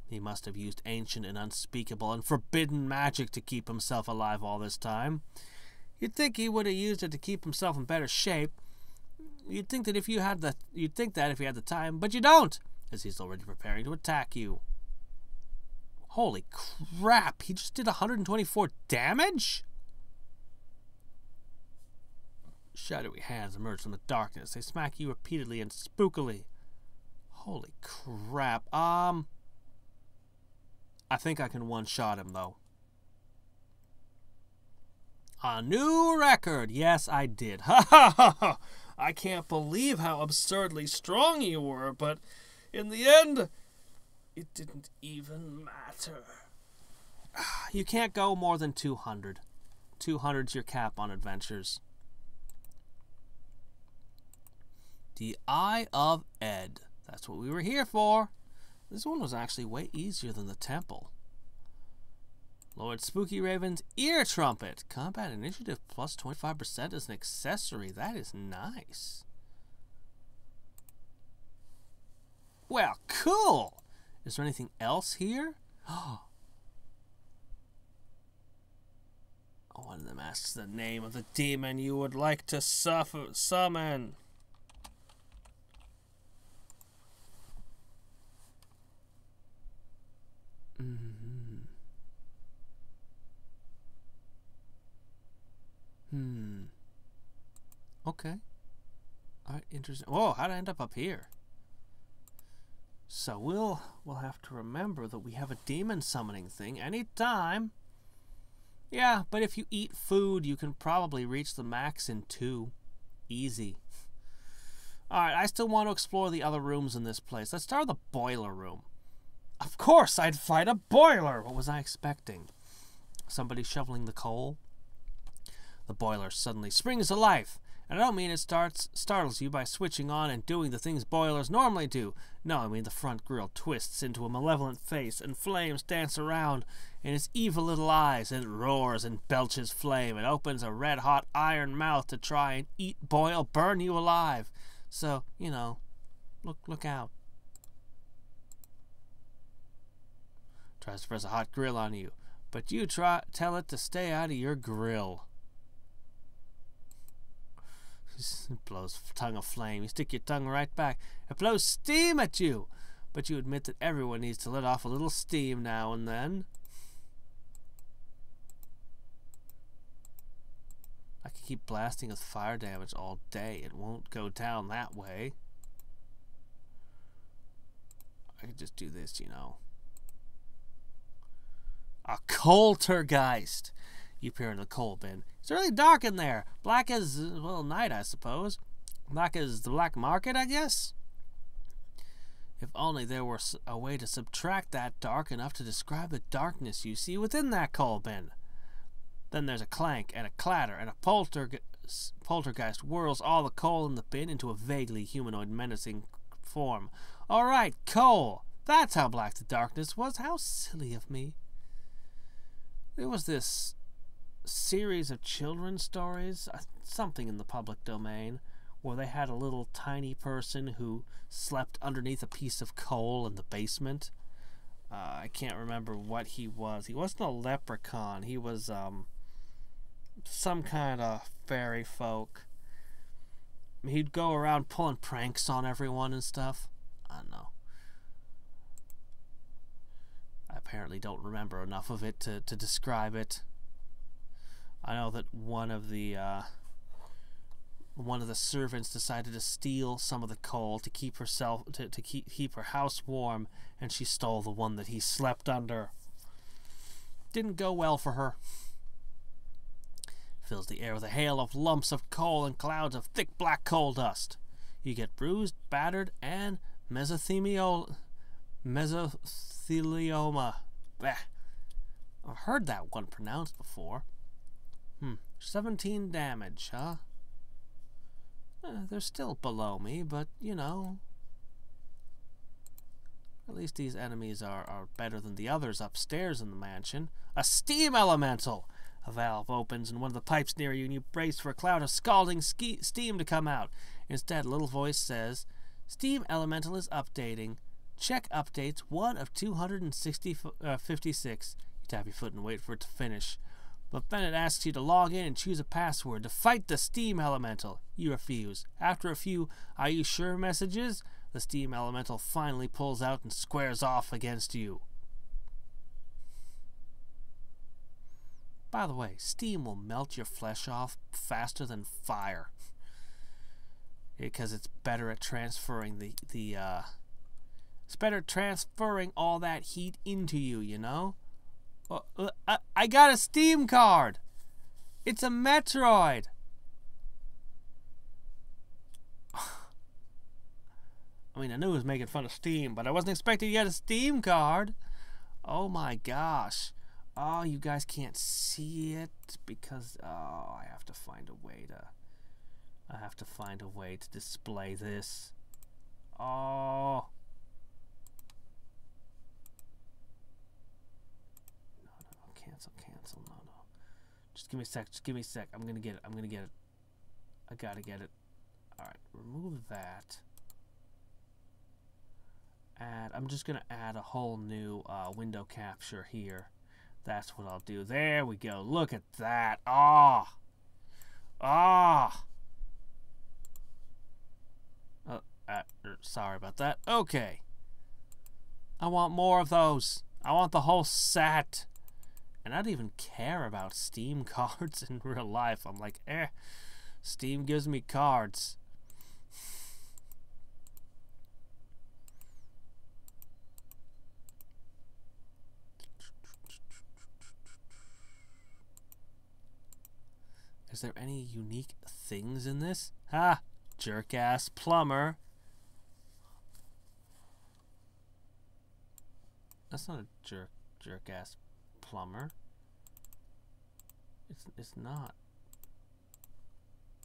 He must have used ancient and unspeakable and forbidden magic to keep himself alive all this time. You'd think he would have used it to keep himself in better shape. You'd think that if you had the time, but you don't, as he's already preparing to attack you. Holy crap, he just did 124 damage? Shadowy hands emerge from the darkness. They smack you repeatedly and spookily. Holy crap. I think I can one-shot him, though. A new record! Yes, I did. Ha ha ha ha! I can't believe how absurdly strong you were, but in the end, it didn't even matter. You can't go more than 200. 200's your cap on adventures. The Eye of Ed. That's what we were here for. This one was actually way easier than the temple. Lord Spooky Raven's Ear Trumpet. Combat initiative plus 25% as an accessory. That is nice. Well, cool. Is there anything else here? Oh, one of them asks the name of the demon you would like to summon. Okay. Alright, interesting. Whoa, how'd I end up here? So we'll have to remember that we have a demon summoning thing anytime. Yeah, but if you eat food, you can probably reach the max in 2. Easy. Alright, I still want to explore the other rooms in this place. Let's start with the boiler room. Of course I'd fight a boiler! What was I expecting? Somebody shoveling the coal? The boiler suddenly springs to life. And I don't mean it startles you by switching on and doing the things boilers normally do. No, I mean the front grille twists into a malevolent face and flames dance around in its evil little eyes, and it roars and belches flame and opens a red-hot iron mouth to try and eat, boil, burn you alive. So, you know, look out. Tries to press a hot grill on you, but you tell it to stay out of your grill. It blows tongue of flame. You stick your tongue right back. It blows steam at you. But you admit that everyone needs to let off a little steam now and then. I could keep blasting with fire damage all day. It won't go down that way. I could just do this, you know. A Coultergeist. You peer into the coal bin. It's really dark in there. Black as, well, night, I suppose. Black as the black market, I guess? If only there were a way to subtract that dark enough to describe the darkness you see within that coal bin. Then there's a clank and a clatter, and a poltergeist whirls all the coal in the bin into a vaguely humanoid menacing form. All right, coal. That's how black the darkness was. How silly of me. There was this series of children's stories, something in the public domain, where they had a little tiny person who slept underneath a piece of coal in the basement. I can't remember what he was. He wasn't a leprechaun. He was some kind of fairy folk. He'd go around pulling pranks on everyone and stuff. I don't know. I apparently don't remember enough of it to describe it. I know that one of the servants decided to steal some of the coal to keep herself to keep her house warm, and she stole the one that he slept under. Didn't go well for her. Fills the air with a hail of lumps of coal and clouds of thick black coal dust. You get bruised, battered, and mesothelioma. Bah. I've heard that one pronounced before. 17 damage, huh? They're still below me, but, you know, at least these enemies are better than the others upstairs in the mansion. A steam elemental! A valve opens in one of the pipes near you, and you brace for a cloud of scalding steam to come out. Instead, a little voice says, "Steam elemental is updating. Check updates 1 of 256. You tap your foot and wait for it to finish. But then it asks you to log in and choose a password to fight the steam elemental. You refuse. After a few "Are you sure" messages, the steam elemental finally pulls out and squares off against you. By the way, steam will melt your flesh off faster than fire, because it's better at transferring it's better at transferring all that heat into you, you know? I got a Steam card! It's a Metroid! I mean, I knew it was making fun of Steam, but I wasn't expecting to get a Steam card! Oh my gosh. Oh, you guys can't see it because... Oh, I have to find a way to display this. Oh... Cancel, no. Just give me a sec, I'm gonna get it. I gotta get it. Alright, remove that. And I'm just gonna add a whole new window capture here. That's what I'll do. There we go. Look at that. Sorry about that. Okay. I want more of those. I want the whole set. And I don't even care about Steam cards in real life. I'm like, Steam gives me cards. Is there any unique things in this? Ha! Jerk-ass plumber. That's not a jerk-ass plumber. It's not.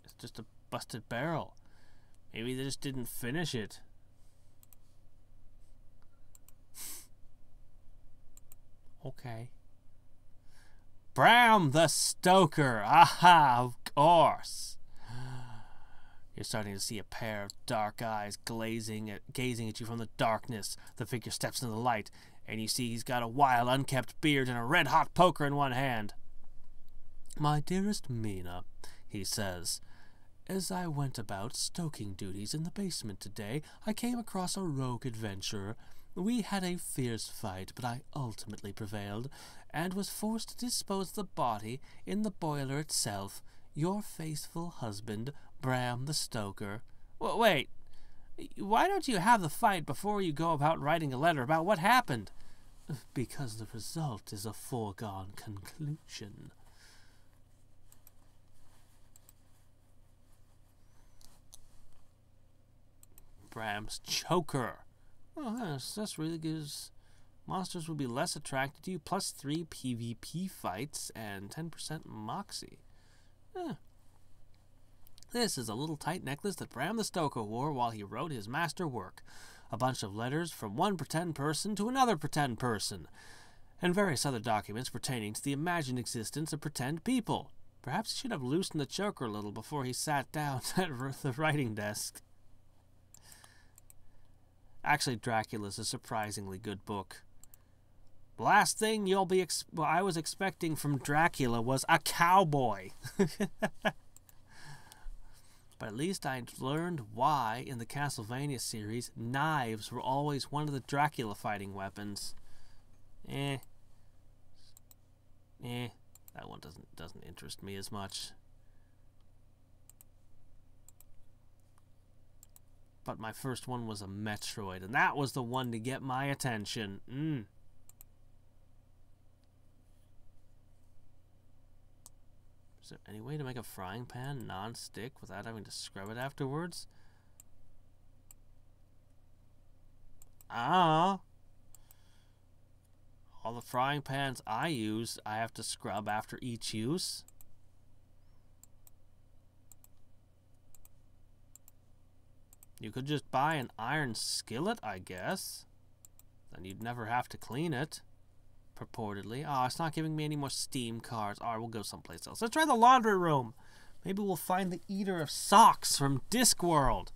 It's just a busted barrel. Maybe they just didn't finish it. Okay. Bram the Stoker. Aha, of course. You're starting to see a pair of dark eyes gazing at you from the darkness. The figure steps into the light, and you see he's got a wild, unkempt beard and a red-hot poker in one hand. "My dearest Mina," he says, "as I went about stoking duties in the basement today, I came across a rogue adventurer. We had a fierce fight, but I ultimately prevailed, and was forced to dispose of the body in the boiler itself. Your faithful husband, Bram the Stoker." Wait, why don't you have the fight before you go about writing a letter about what happened? "Because the result is a foregone conclusion." Bram's choker. Oh, that's really good. Monsters will be less attracted to you, +3 PvP fights, and 10% Moxie. This is a little tight necklace that Bram the Stoker wore while he wrote his master work. A bunch of letters from one pretend person to another pretend person, and various other documents pertaining to the imagined existence of pretend people. Perhaps he should have loosened the choker a little before he sat down at the writing desk. Actually, Dracula's a surprisingly good book. The last thing you'll be I was expecting from Dracula was a cowboy. But at least I learned why, in the Castlevania series, knives were always one of the Dracula fighting weapons. That one doesn't interest me as much. But my first one was a Metroid, and that was the one to get my attention. Is there any way to make a frying pan non-stick without having to scrub it afterwards? All the frying pans I use, I have to scrub after each use. You could just buy an iron skillet, I guess. Then you'd never have to clean it. Purportedly. Oh, it's not giving me any more Steam cards. Alright, we'll go someplace else. Let's try the laundry room. Maybe we'll find the Eater of Socks from Discworld.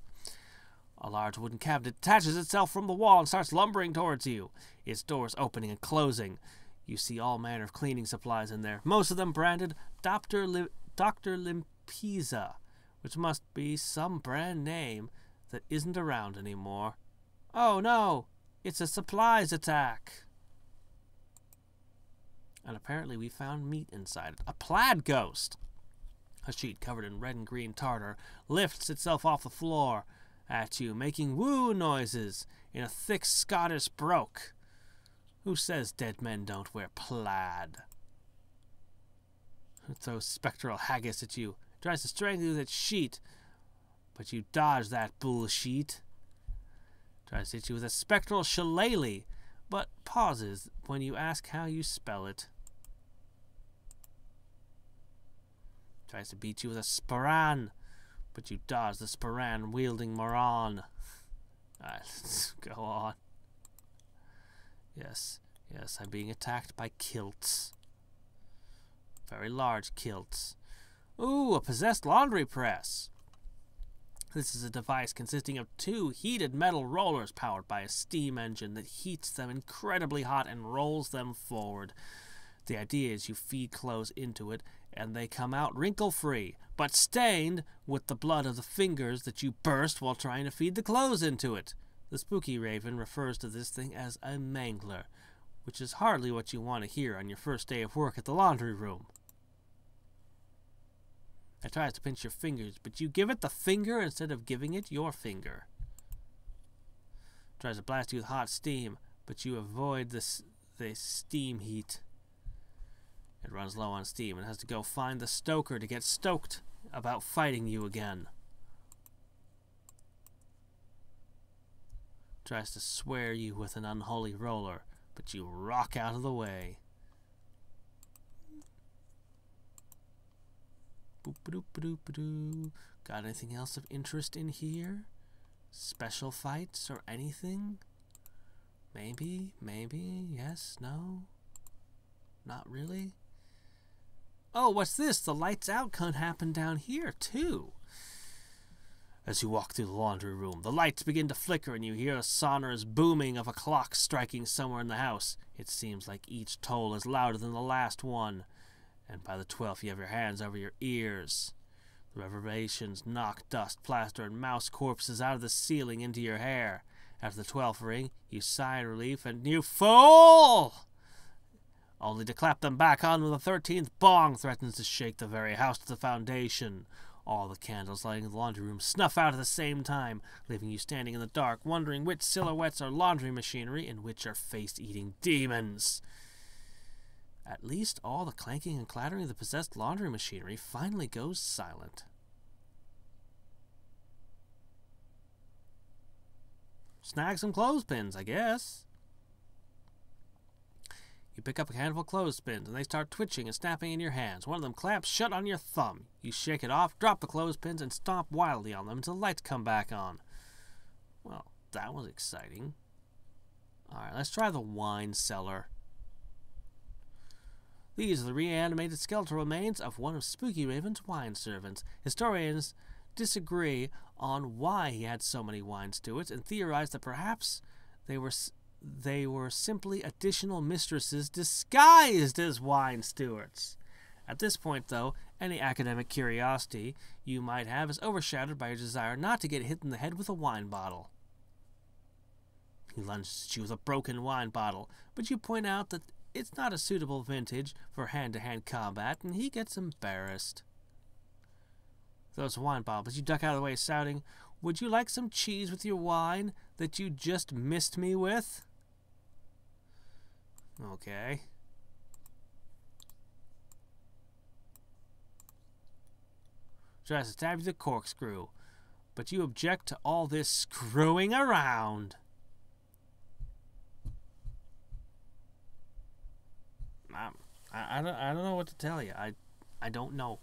A large wooden cabinet detaches itself from the wall and starts lumbering towards you. Its doors opening and closing. You see all manner of cleaning supplies in there, most of them branded Dr. Limpiza, which must be some brand name that isn't around anymore. Oh no! It's a supplies attack! And apparently we found meat inside it. A plaid ghost! A sheet covered in red and green tartar lifts itself off the floor at you, making woo noises in a thick Scottish brogue. Who says dead men don't wear plaid? It throws spectral haggis at you. It tries to strangle you with its sheet, but you dodge that bullshit. Tries to hit you with a spectral shillelagh, but pauses when you ask how you spell it. Tries to beat you with a sporran, but you dodge the sporran-wielding moron. Alright, let's go on. Yes, I'm being attacked by kilts. Very large kilts. Ooh, a possessed laundry press. This is a device consisting of 2 heated metal rollers powered by a steam engine that heats them incredibly hot and rolls them forward. The idea is you feed clothes into it and they come out wrinkle-free, but stained with the blood of the fingers that you burst while trying to feed the clothes into it. The spooky raven refers to this thing as a mangler, which is hardly what you want to hear on your first day of work at the laundry room. It tries to pinch your fingers, but you give it the finger instead of giving it your finger. It tries to blast you with hot steam, but you avoid the steam heat. It runs low on steam and has to go find the stoker to get stoked about fighting you again. It tries to swear you with an unholy roller, but you rock out of the way. Boop-a-doop-a-doop-a-doo. Got anything else of interest in here? Special fights or anything? Maybe, yes, no? Not really? Oh, what's this? The lights out can happen down here, too. As you walk through the laundry room, the lights begin to flicker and you hear a sonorous booming of a clock striking somewhere in the house. It seems like each toll is louder than the last one. And by the 12th, you have your hands over your ears. The reverberations knock dust, plaster, and mouse corpses out of the ceiling into your hair. After the 12th ring, you sigh in relief and you fall! Only to clap them back on when the 13th bong threatens to shake the very house to the foundation. All the candles lighting in the laundry room snuff out at the same time, leaving you standing in the dark, wondering which silhouettes are laundry machinery and which are face-eating demons. At least all the clanking and clattering of the possessed laundry machinery finally goes silent. Snag some clothespins, I guess. You pick up a handful of clothespins, and they start twitching and snapping in your hands. One of them clamps shut on your thumb. You shake it off, drop the clothespins, and stomp wildly on them until the lights come back on. Well, that was exciting. Alright, let's try the wine cellar. These are the reanimated skeletal remains of one of Spooky Raven's wine servants. Historians disagree on why he had so many wine stewards and theorize that perhaps they were they were simply additional mistresses disguised as wine stewards. At this point, though, any academic curiosity you might have is overshadowed by your desire not to get hit in the head with a wine bottle. He lunges at you with a broken wine bottle, but you point out that it's not a suitable vintage for hand-to-hand combat, and he gets embarrassed. Those wine bottles, you duck out of the way, shouting, "Would you like some cheese with your wine that you just missed me with?" Okay. Tries to stab you with a corkscrew, but you object to all this screwing around. I don't know what to tell you. I don't know.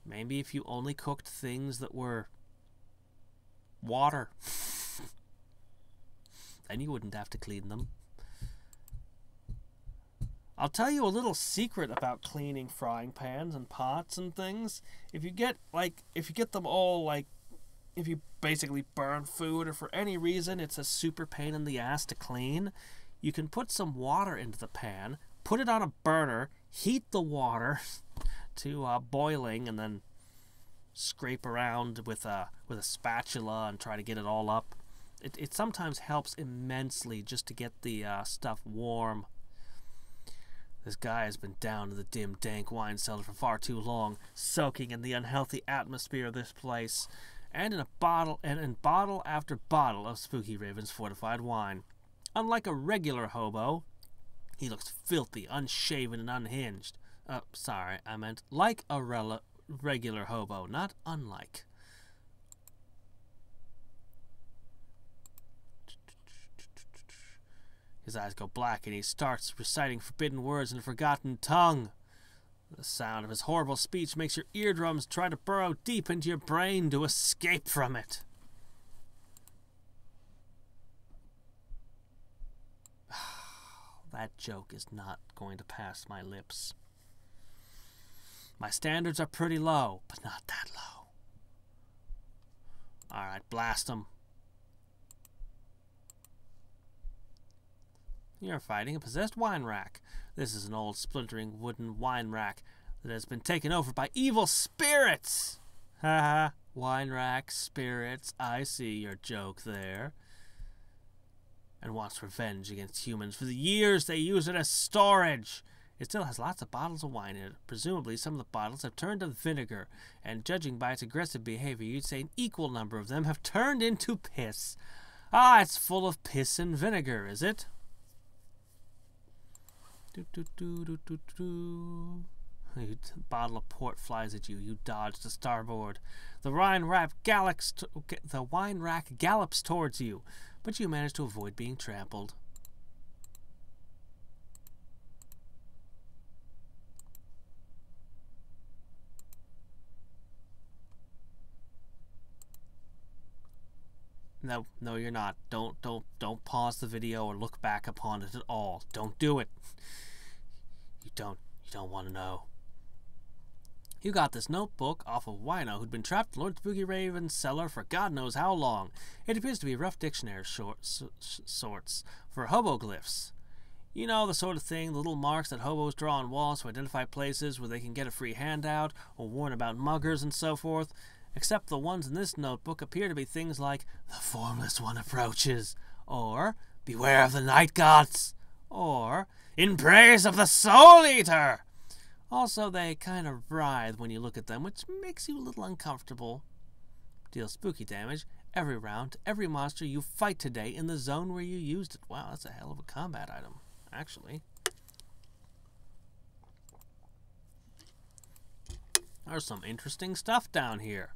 Maybe if you only cooked things that were water, then you wouldn't have to clean them. I'll tell you a little secret about cleaning frying pans and pots and things. If you get them all, like, if you basically burn food or for any reason it's a super pain in the ass to clean, you can put some water into the pan, put it on a burner, heat the water to boiling, and then scrape around with a spatula and try to get it all up. It sometimes helps immensely just to get the stuff warm. This guy has been down in the dim, dank wine cellar for far too long, soaking in the unhealthy atmosphere of this place, and in bottle after bottle of Spooky Raven's fortified wine. Unlike a regular hobo, he looks filthy, unshaven, and unhinged. Sorry, I meant like a regular hobo, not unlike. His eyes go black, and he starts reciting forbidden words in a forgotten tongue. The sound of his horrible speech makes your eardrums try to burrow deep into your brain to escape from it. That joke is not going to pass my lips. My standards are pretty low, but not that low. Alright, blast him. You're fighting a possessed wine rack. This is an old splintering wooden wine rack that has been taken over by evil spirits. Haha, wine rack, spirits, I see your joke there. And wants revenge against humans for the years they use it as storage. It still has lots of bottles of wine in it. Presumably some of the bottles have turned to vinegar, and judging by its aggressive behavior, you'd say an equal number of them have turned into piss. Ah, it's full of piss and vinegar, is it? A bottle of port flies at you. You dodge to starboard. The wine rack gallops towards you, but you manage to avoid being trampled. No, you're not. Don't pause the video or look back upon it at all. Don't do it. You don't want to know. You got this notebook off of Wino, who'd been trapped in Lord Spooky Raven's cellar for God knows how long. It appears to be rough dictionary sorts for hoboglyphs. You know, the sort of thing, the little marks that hobos draw on walls to identify places where they can get a free handout, or warn about muggers and so forth. Except the ones in this notebook appear to be things like, "The Formless One approaches," or "Beware of the Night Gods," or "In praise of the Soul Eater." Also, they kind of writhe when you look at them, which makes you a little uncomfortable. Deal spooky damage every round to every monster you fight today in the zone where you used it. Wow, that's a hell of a combat item, actually. There's some interesting stuff down here.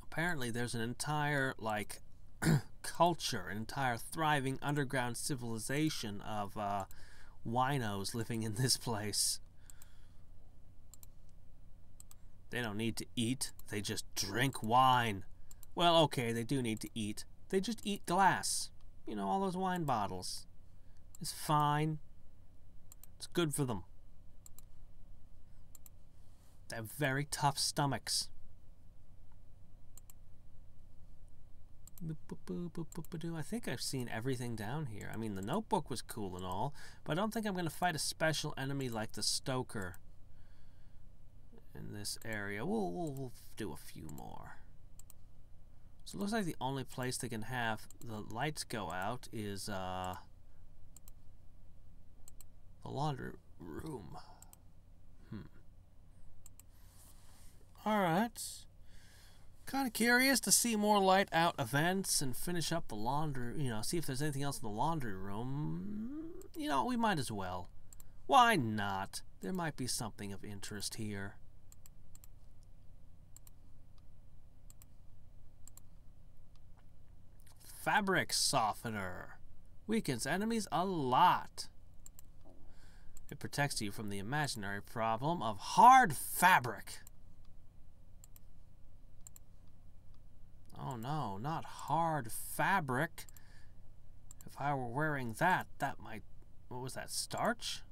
Apparently there's an entire, culture, an entire thriving underground civilization of winos living in this place. They don't need to eat, they just drink wine. Well, okay, they do need to eat. They just eat glass. You know, all those wine bottles. It's fine. It's good for them. They have very tough stomachs. I think I've seen everything down here. I mean, the notebook was cool and all, but I don't think I'm going to fight a special enemy like the Stoker in this area. We'll do a few more. So it looks like the only place they can have the lights go out is the laundry room. Alright. Kind of curious to see more light out events and finish up the laundry, you know, see if there's anything else in the laundry room. You know, we might as well. Why not? There might be something of interest here. Fabric softener. Weakens enemies a lot. It protects you from the imaginary problem of hard fabric. Oh no, not hard fabric. If I were wearing that, that might... What was that, starch?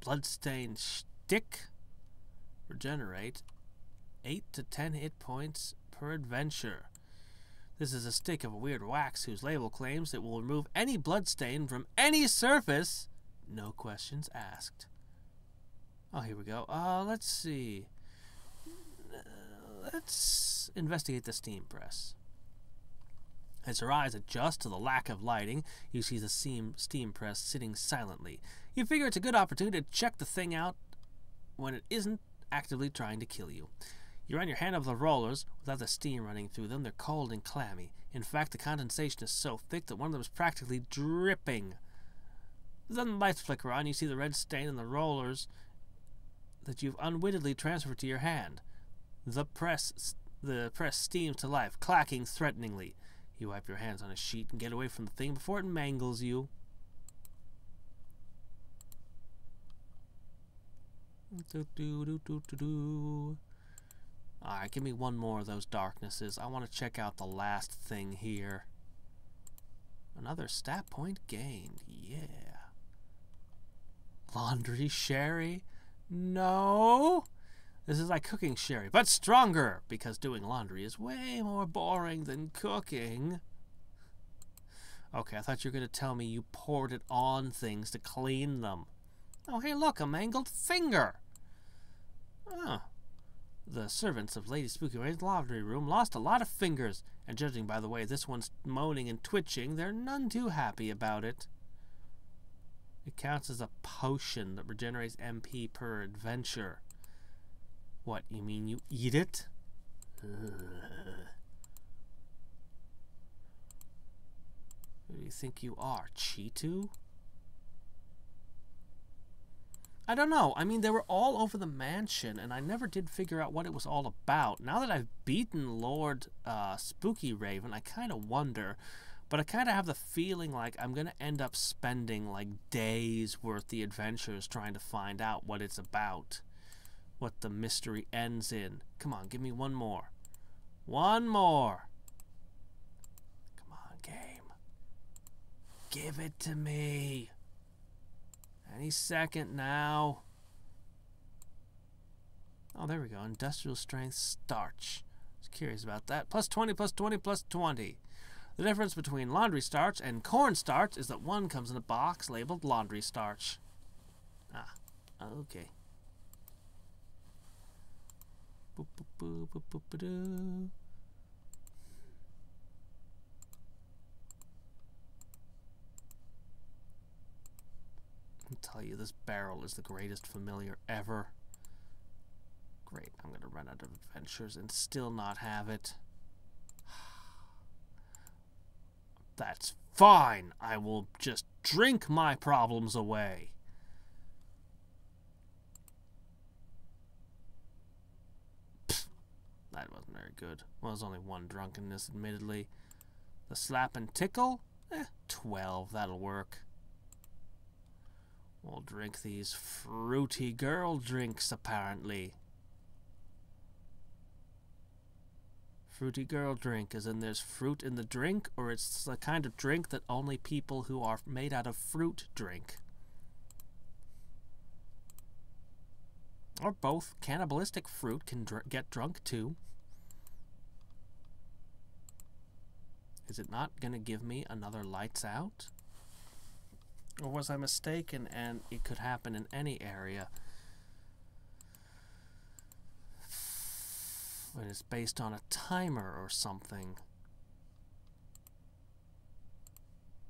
Bloodstained stick. Regenerate 8 to 10 hit points per adventure. This is a stick of a weird wax whose label claims it will remove any bloodstain from any surface. No questions asked. Oh, here we go. Let's see. Let's investigate the steam press. As your eyes adjust to the lack of lighting, you see the steam press sitting silently. You figure it's a good opportunity to check the thing out when it isn't actively trying to kill you. You run your hand over the rollers without the steam running through them. They're cold and clammy. In fact, the condensation is so thick that one of them is practically dripping. Then the lights flicker on. You see the red stain in the rollers that you've unwittingly transferred to your hand. The press steams to life, clacking threateningly. You wipe your hands on a sheet and get away from the thing before it mangles you. Alright, give me one more of those darknesses. I want to check out the last thing here. Another stat point gained. Yeah. Laundry sherry? No! This is like cooking sherry, but stronger, because doing laundry is way more boring than cooking. Okay, I thought you were going to tell me you poured it on things to clean them. Oh, hey, look, a mangled finger. Oh. The servants of Lady Spooky Ray's laundry room lost a lot of fingers, and judging by the way this one's moaning and twitching, they're none too happy about it. It counts as a potion that regenerates MP per adventure. What, you mean you eat it? Who do you think you are, Cheetu? I don't know. I mean, they were all over the mansion, and I never did figure out what it was all about. Now that I've beaten Lord Spooky Raven, I kind of wonder. But I kind of have the feeling like I'm going to end up spending like days worth the adventures trying to find out what it's about. What the mystery ends in. Come on, give me one more. One more. Come on, game. Give it to me. Any second now. Oh, there we go. Industrial strength starch. I was curious about that. Plus 20, plus 20, plus 20. The difference between laundry starch and corn starch is that one comes in a box labeled laundry starch. Ah, okay. Boop, boop, boop, boop, boop, boop, doo. I'll tell you, this barrel is the greatest familiar ever. Great, I'm going to run out of adventures and still not have it. That's fine. I will just drink my problems away. Pfft, that wasn't very good. Well, there's only one drunkenness, admittedly. The slap and tickle? 12, that'll work. We'll drink these fruity girl drinks, apparently. Fruity girl drink, as in there's fruit in the drink, or it's the kind of drink that only people who are made out of fruit drink. Or both. Cannibalistic fruit can get drunk too. Is it not going to give me another lights out? Or was I mistaken and it could happen in any area? When it's based on a timer or something.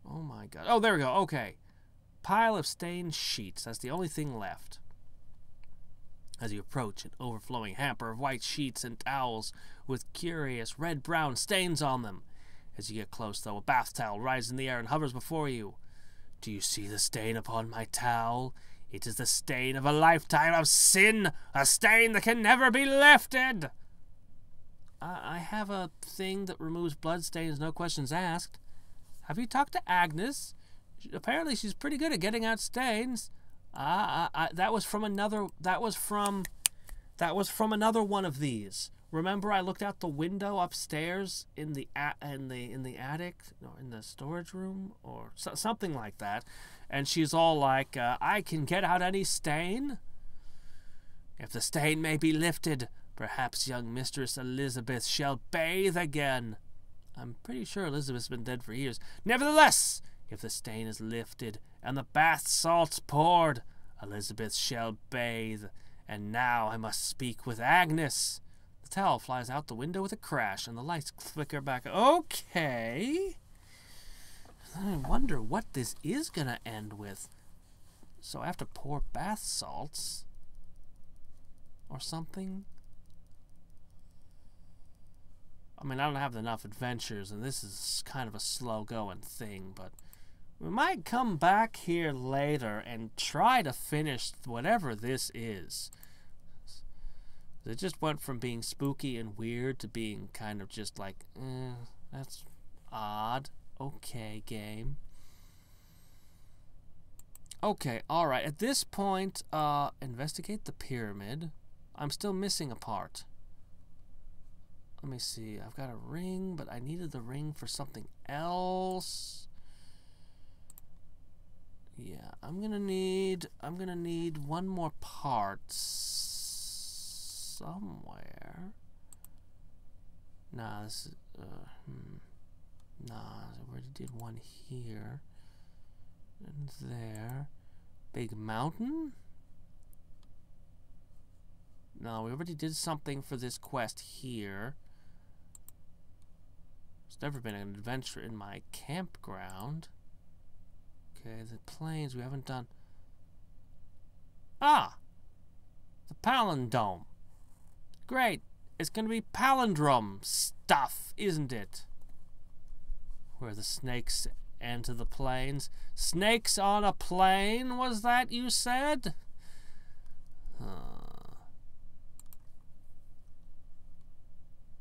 Oh my god. Oh, there we go. Okay. Pile of stained sheets. That's the only thing left. As you approach, an overflowing hamper of white sheets and towels with curious red-brown stains on them. As you get close, though, a bath towel rises in the air and hovers before you. Do you see the stain upon my towel? It is the stain of a lifetime of sin, a stain that can never be lifted. I have a thing that removes blood stains, no questions asked. Have you talked to Agnes? Apparently she's pretty good at getting out stains. That was from another one of these. Remember, I looked out the window upstairs in the attic, no, in the storage room, or something like that, and she's all like, "I can get out any stain. If the stain may be lifted, perhaps young Mistress Elizabeth shall bathe again." I'm pretty sure Elizabeth's been dead for years. Nevertheless, if the stain is lifted and the bath salts poured, Elizabeth shall bathe. And now I must speak with Agnes. The towel flies out the window with a crash, and the lights flicker back. Okay. I wonder what this is going to end with. So I have to pour bath salts or something? I mean, I don't have enough adventures, and this is kind of a slow-going thing, but we might come back here later and try to finish whatever this is. It just went from being spooky and weird to being kind of just like, that's odd. Okay, game. Okay, alright. At this point, investigate the pyramid. I'm still missing a part. Let me see. I've got a ring, but I needed the ring for something else. Yeah, I'm gonna need one more part somewhere. Nah, this is nah, I already did one here and there. Big mountain? No, we already did something for this quest here. There's never been an adventure in my campground. Okay, the plains we haven't done. Ah! The palindrome. Great. It's going to be palindrome stuff, isn't it? Where the snakes enter the plains. Snakes on a plane, was that you said?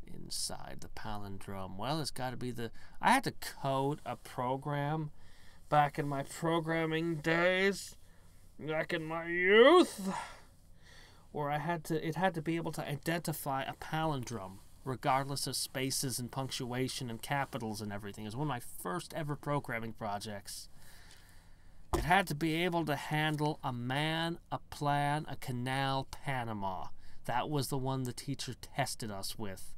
Inside the palindrome. Well, it's got to be the... I had to code a program back in my programming days, back in my youth, where it had to be able to identify a palindrome, regardless of spaces and punctuation and capitals and everything. It was one of my first ever programming projects. It had to be able to handle a man, a plan, a canal, Panama. That was the one the teacher tested us with.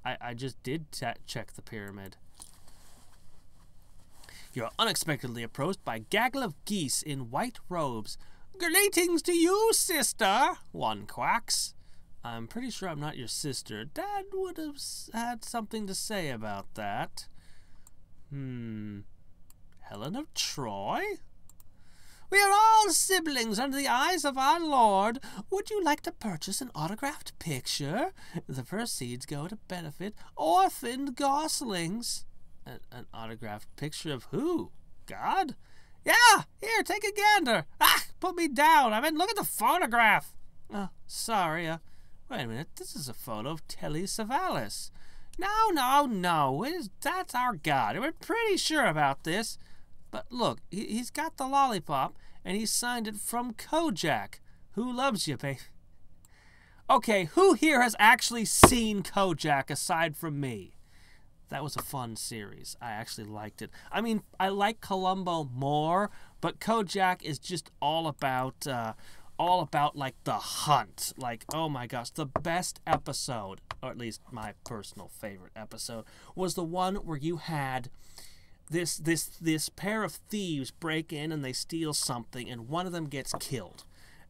I just did check the pyramid. You're unexpectedly approached by a gaggle of geese in white robes. "Greetings to you, sister," one quacks. "I'm pretty sure I'm not your sister. Dad would have had something to say about that." Helen of Troy? "We are all siblings under the eyes of our Lord. Would you like to purchase an autographed picture? The proceeds go to benefit orphaned goslings." An autographed picture of who? God? "Yeah, here, take a gander." "Ah, put me down. I mean, look at the photograph." "Oh, sorry. Wait a minute. This is a photo of Telly Savalas." No. That's our God. We're pretty sure about this. But look, he's got the lollipop, and he signed it from Kojak. Who loves you, babe? Okay, who here has actually seen Kojak aside from me? That was a fun series. I actually liked it. I mean, I like Columbo more, but Kojak is just all about all about, like, the hunt. Like, oh my gosh, the best episode, or at least my personal favorite episode, was the one where you had this pair of thieves break in and they steal something, and one of them gets killed.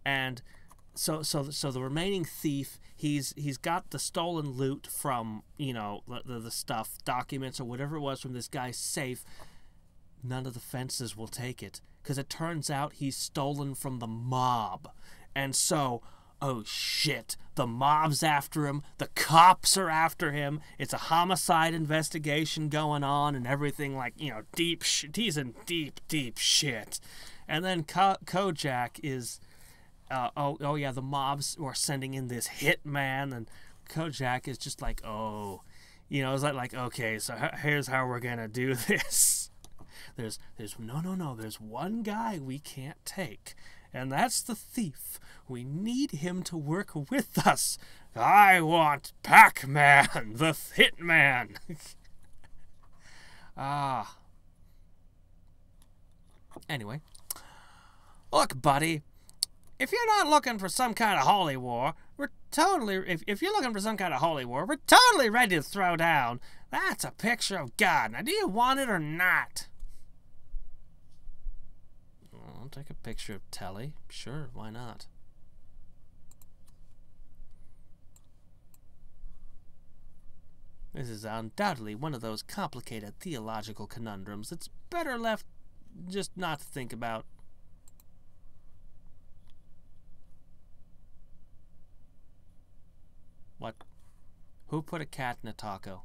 And so the remaining thief, he's got the stolen loot from, you know, the stuff, documents or whatever it was from this guy's safe. None of the fences will take it, because it turns out he's stolen from the mob. And so, oh shit, the mob's after him, the cops are after him, it's a homicide investigation going on and everything, like, you know, he's in deep shit. And then Kojak is, oh yeah, the mobs are sending in this hitman, and Kojak is just like, oh, you know, it's like, okay, so here's how we're gonna do this. There's one guy we can't take, and that's the thief. We need him to work with us. I want Pac-Man, the hitman. Anyway, look, buddy, if you're not looking for some kind of holy war, if you're looking for some kind of holy war, we're totally ready to throw down. That's a picture of God. Now, do you want it or not? I'll take a picture of Telly. Sure, why not? This is undoubtedly one of those complicated theological conundrums that's better left just not to think about. What? Who put a cat in a taco?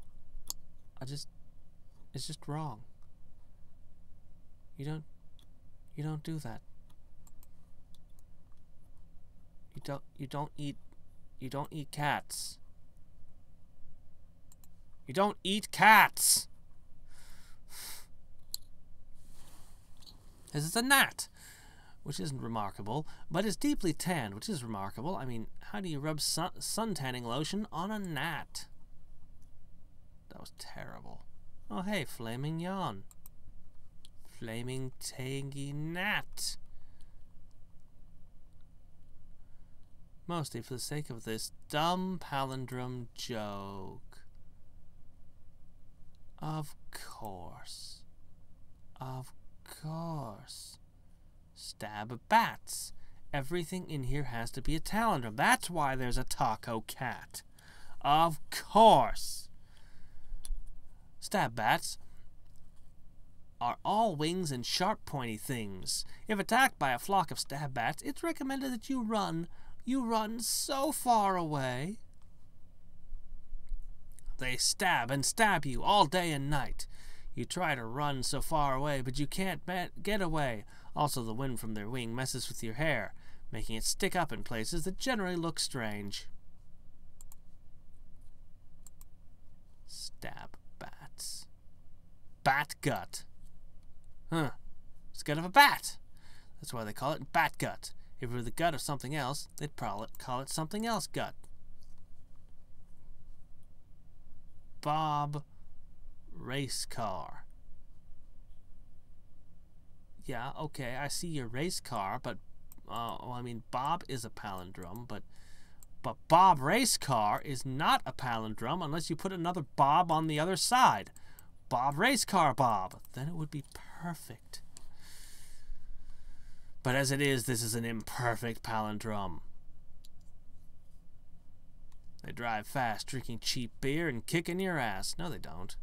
It's just wrong. You don't do that. You don't eat cats. You don't eat cats. This is a gnat, which isn't remarkable, but is deeply tanned, which is remarkable. I mean, how do you rub sun tanning lotion on a gnat? That was terrible. Oh, hey, flaming yawn. Flaming tangy gnat. Mostly for the sake of this dumb palindrome joke. Of course. Of course. Stab bats. Everything in here has to be a palindrome. That's why there's a taco cat. Of course. Stab bats are all wings and sharp pointy things. If attacked by a flock of stab bats, it's recommended that you run. You run so far away. They stab and stab you all day and night. You try to run so far away, but you can't get away. Also, the wind from their wing messes with your hair, making it stick up in places that generally look strange. Stab bats. Bat gut. Huh. It's the gut of a bat. That's why they call it bat gut. If it were the gut of something else, they'd probably call it something else gut. Bob race car. Yeah, okay, I see your race car, but well, I mean, Bob is a palindrome, but Bob race car is not a palindrome unless you put another Bob on the other side. Bob race car Bob. Then it would be perfect. But as it is, this is an imperfect palindrome. They drive fast, drinking cheap beer and kicking your ass. No, they don't.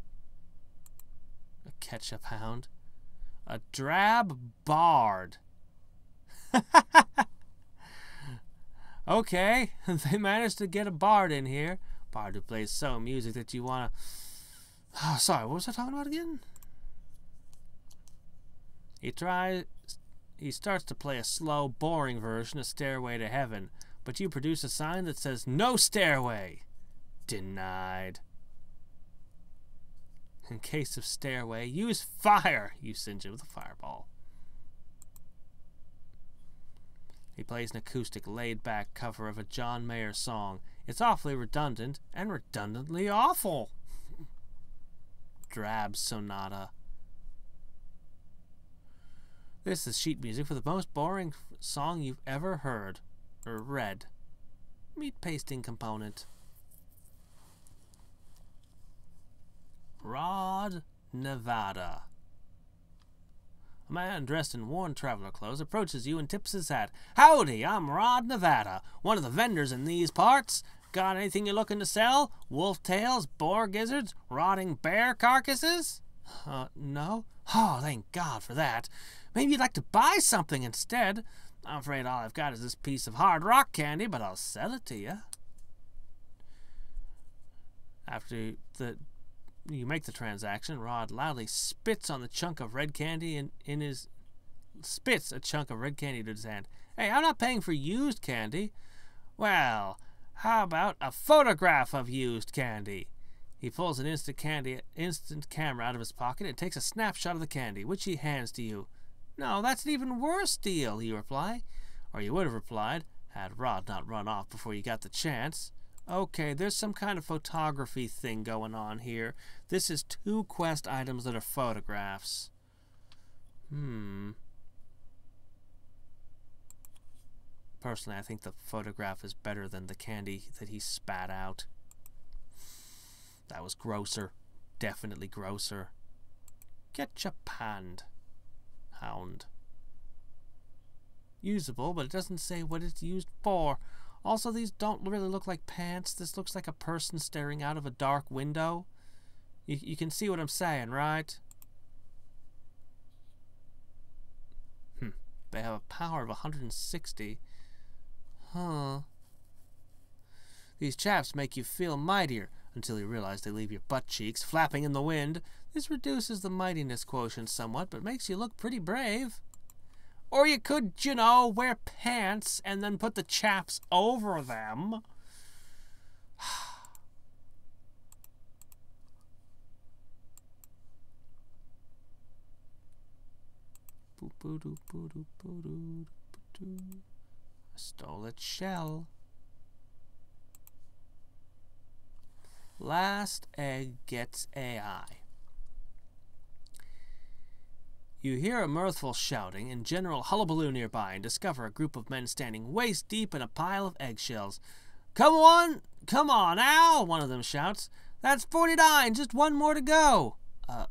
A ketchup hound. A drab bard. Okay, they managed to get a bard in here. Bard who plays so music that you wanna... Oh, sorry, what was I talking about again? He starts to play a slow, boring version of Stairway to Heaven, but you produce a sign that says, "No stairway." Denied. In case of stairway, use fire. You singe it with a fireball. He plays an acoustic, laid-back cover of a John Mayer song. It's awfully redundant and redundantly awful. Drab sonata. This is sheet music for the most boring song you've ever heard. or red. Meat pasting component. Rod, Nevada. A man dressed in worn traveler clothes approaches you and tips his hat. Howdy, I'm Rod, Nevada, one of the vendors in these parts. Got anything you're looking to sell? Wolf tails, boar gizzards, rotting bear carcasses? No. Oh, thank God for that. Maybe you'd like to buy something instead. I'm afraid all I've got is this piece of hard rock candy, but I'll sell it to you. After you make the transaction, Rod loudly spits on the chunk of red candy spits a chunk of red candy to his hand. Hey, I'm not paying for used candy. Well, how about a photograph of used candy? He pulls an instant camera out of his pocket and takes a snapshot of the candy, which he hands to you. No, that's an even worse deal, you reply. Or you would have replied, had Rod not run off before you got the chance. Okay, there's some kind of photography thing going on here. This is 2 quest items that are photographs. Personally, I think the photograph is better than the candy that he spat out. That was grosser. Definitely grosser. Get your panned, hound. Usable, but it doesn't say what it's used for. Also, these don't really look like pants. This looks like a person staring out of a dark window. You can see what I'm saying, right? They have a power of 160. Huh. These chaps make you feel mightier until you realize they leave your butt cheeks flapping in the wind. This reduces the mightiness quotient somewhat, but makes you look pretty brave. Or you could, you know, wear pants and then put the chaps over them. A stolen shell. Last egg gets AI. You hear a mirthful shouting and general hullabaloo nearby and discover a group of men standing waist deep in a pile of eggshells. Come on now, one of them shouts. That's 49, just one more to go.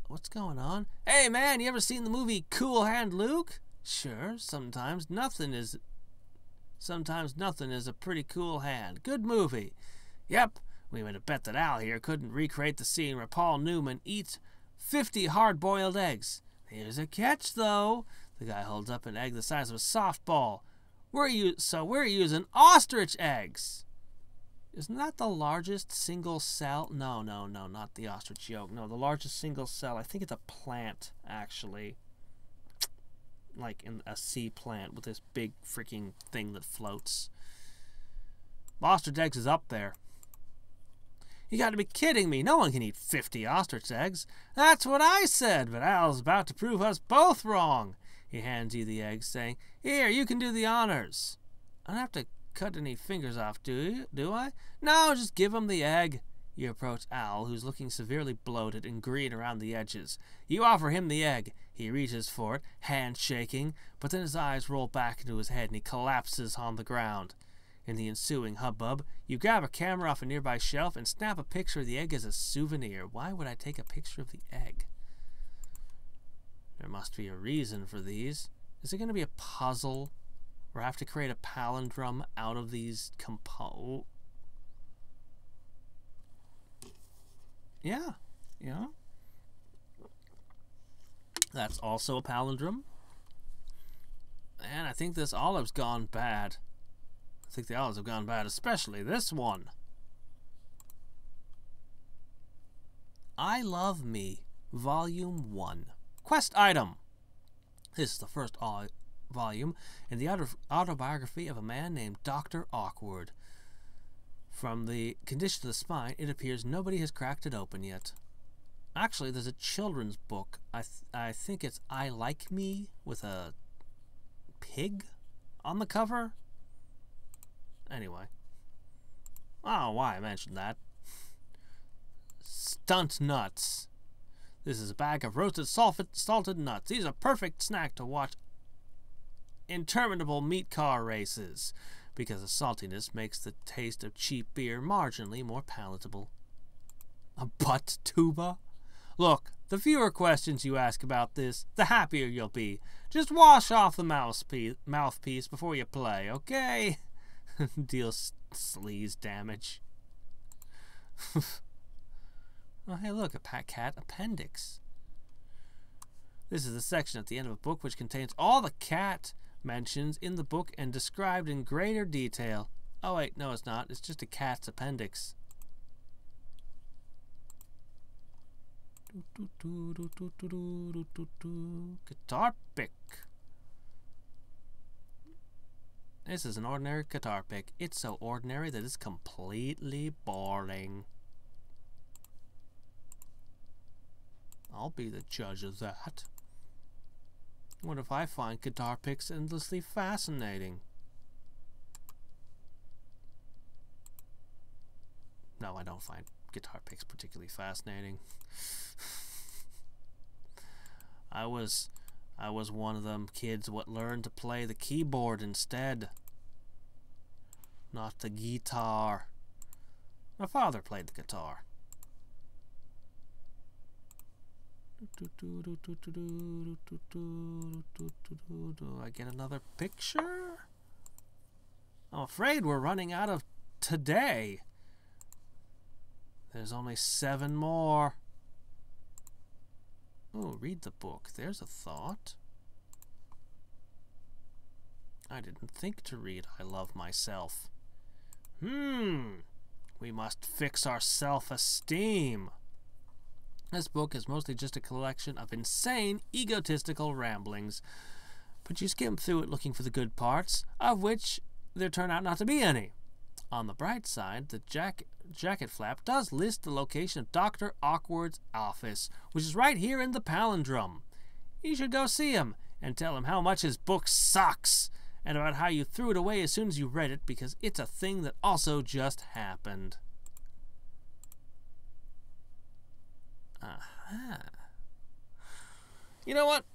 What's going on? Hey man, you ever seen the movie Cool Hand Luke? Sure, sometimes nothing is a pretty cool hand. Good movie. Yep, we made a bet that Al here couldn't recreate the scene where Paul Newman eats 50 hard-boiled eggs. Here's a catch, though. The guy holds up an egg the size of a softball. We're using ostrich eggs. Isn't that the largest single cell? No, not the ostrich yolk. No, the largest single cell. I think it's a plant, actually. Like in a sea plant with this big freaking thing that floats. Ostrich eggs is up there. You gotta be kidding me. No one can eat 50 ostrich eggs. That's what I said, but Al's about to prove us both wrong. He hands you the egg, saying, Here, you can do the honors. I don't have to cut any fingers off, do I? No, just give him the egg. You approach Al, who's looking severely bloated and green around the edges. You offer him the egg. He reaches for it, hand shaking, but then his eyes roll back into his head and he collapses on the ground. In the ensuing hubbub, you grab a camera off a nearby shelf and snap a picture of the egg as a souvenir. Why would I take a picture of the egg? There must be a reason for these. Is it going to be a puzzle? Or I have to create a palindrome out of these Yeah. That's also a palindrome. And I think this olive's gone bad. I think the olives have gone bad, especially this one. I Love Me, Volume 1. Quest item. This is the first volume in the autobiography of a man named Dr. Awkward. From the condition of the spine, it appears nobody has cracked it open yet. Actually, there's a children's book. I think it's I Like Me with a pig on the cover. Anyway. I don't know why I mentioned that. Stunt nuts. This is a bag of roasted salted nuts. These are a perfect snack to watch interminable meat car races. because the saltiness makes the taste of cheap beer marginally more palatable. A butt tuba? Look, the fewer questions you ask about this, the happier you'll be. Just wash off the mouthpiece before you play, okay? Deal sleaze damage. Oh, hey, look, a cat appendix. This is the section at the end of a book which contains all the cat mentions in the book and described in greater detail. Oh, wait, no, it's not. It's just a cat's appendix. Guitar pick. This is an ordinary guitar pick. It's so ordinary that it's completely boring. I'll be the judge of that. What if I find guitar picks endlessly fascinating? No, I don't find guitar picks particularly fascinating. I was one of them kids what learned to play the keyboard instead, not the guitar. My father played the guitar. Do I get another picture? I'm afraid we're running out of today. There's only 7 more. Oh, read the book. There's a thought. I didn't think to read I Love Myself. We must fix our self-esteem. This book is mostly just a collection of insane, egotistical ramblings, but you skim through it looking for the good parts, of which there turn out not to be any. On the bright side, the jacket flap does list the location of Dr. Awkward's office, which is right here in the palindrome. You should go see him and tell him how much his book sucks, and about how you threw it away as soon as you read it because it's a thing that also just happened. Aha. You know what?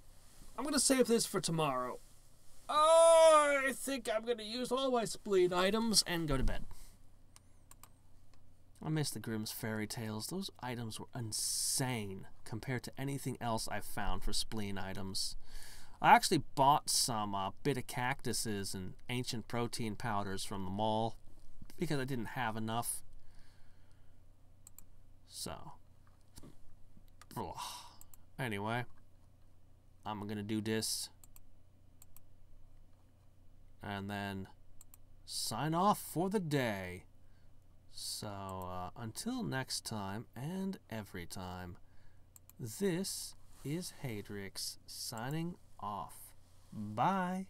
I'm going to save this for tomorrow. Oh, I think I'm going to use all my spleen items and go to bed. I miss the Grimm's fairy tales. Those items were insane compared to anything else I've found for spleen items. I actually bought some bitter cactuses and ancient protein powders from the mall because I didn't have enough. So, anyway, I'm going to do this and then sign off for the day. So, until next time and every time, this is Hadriex signing off. Bye.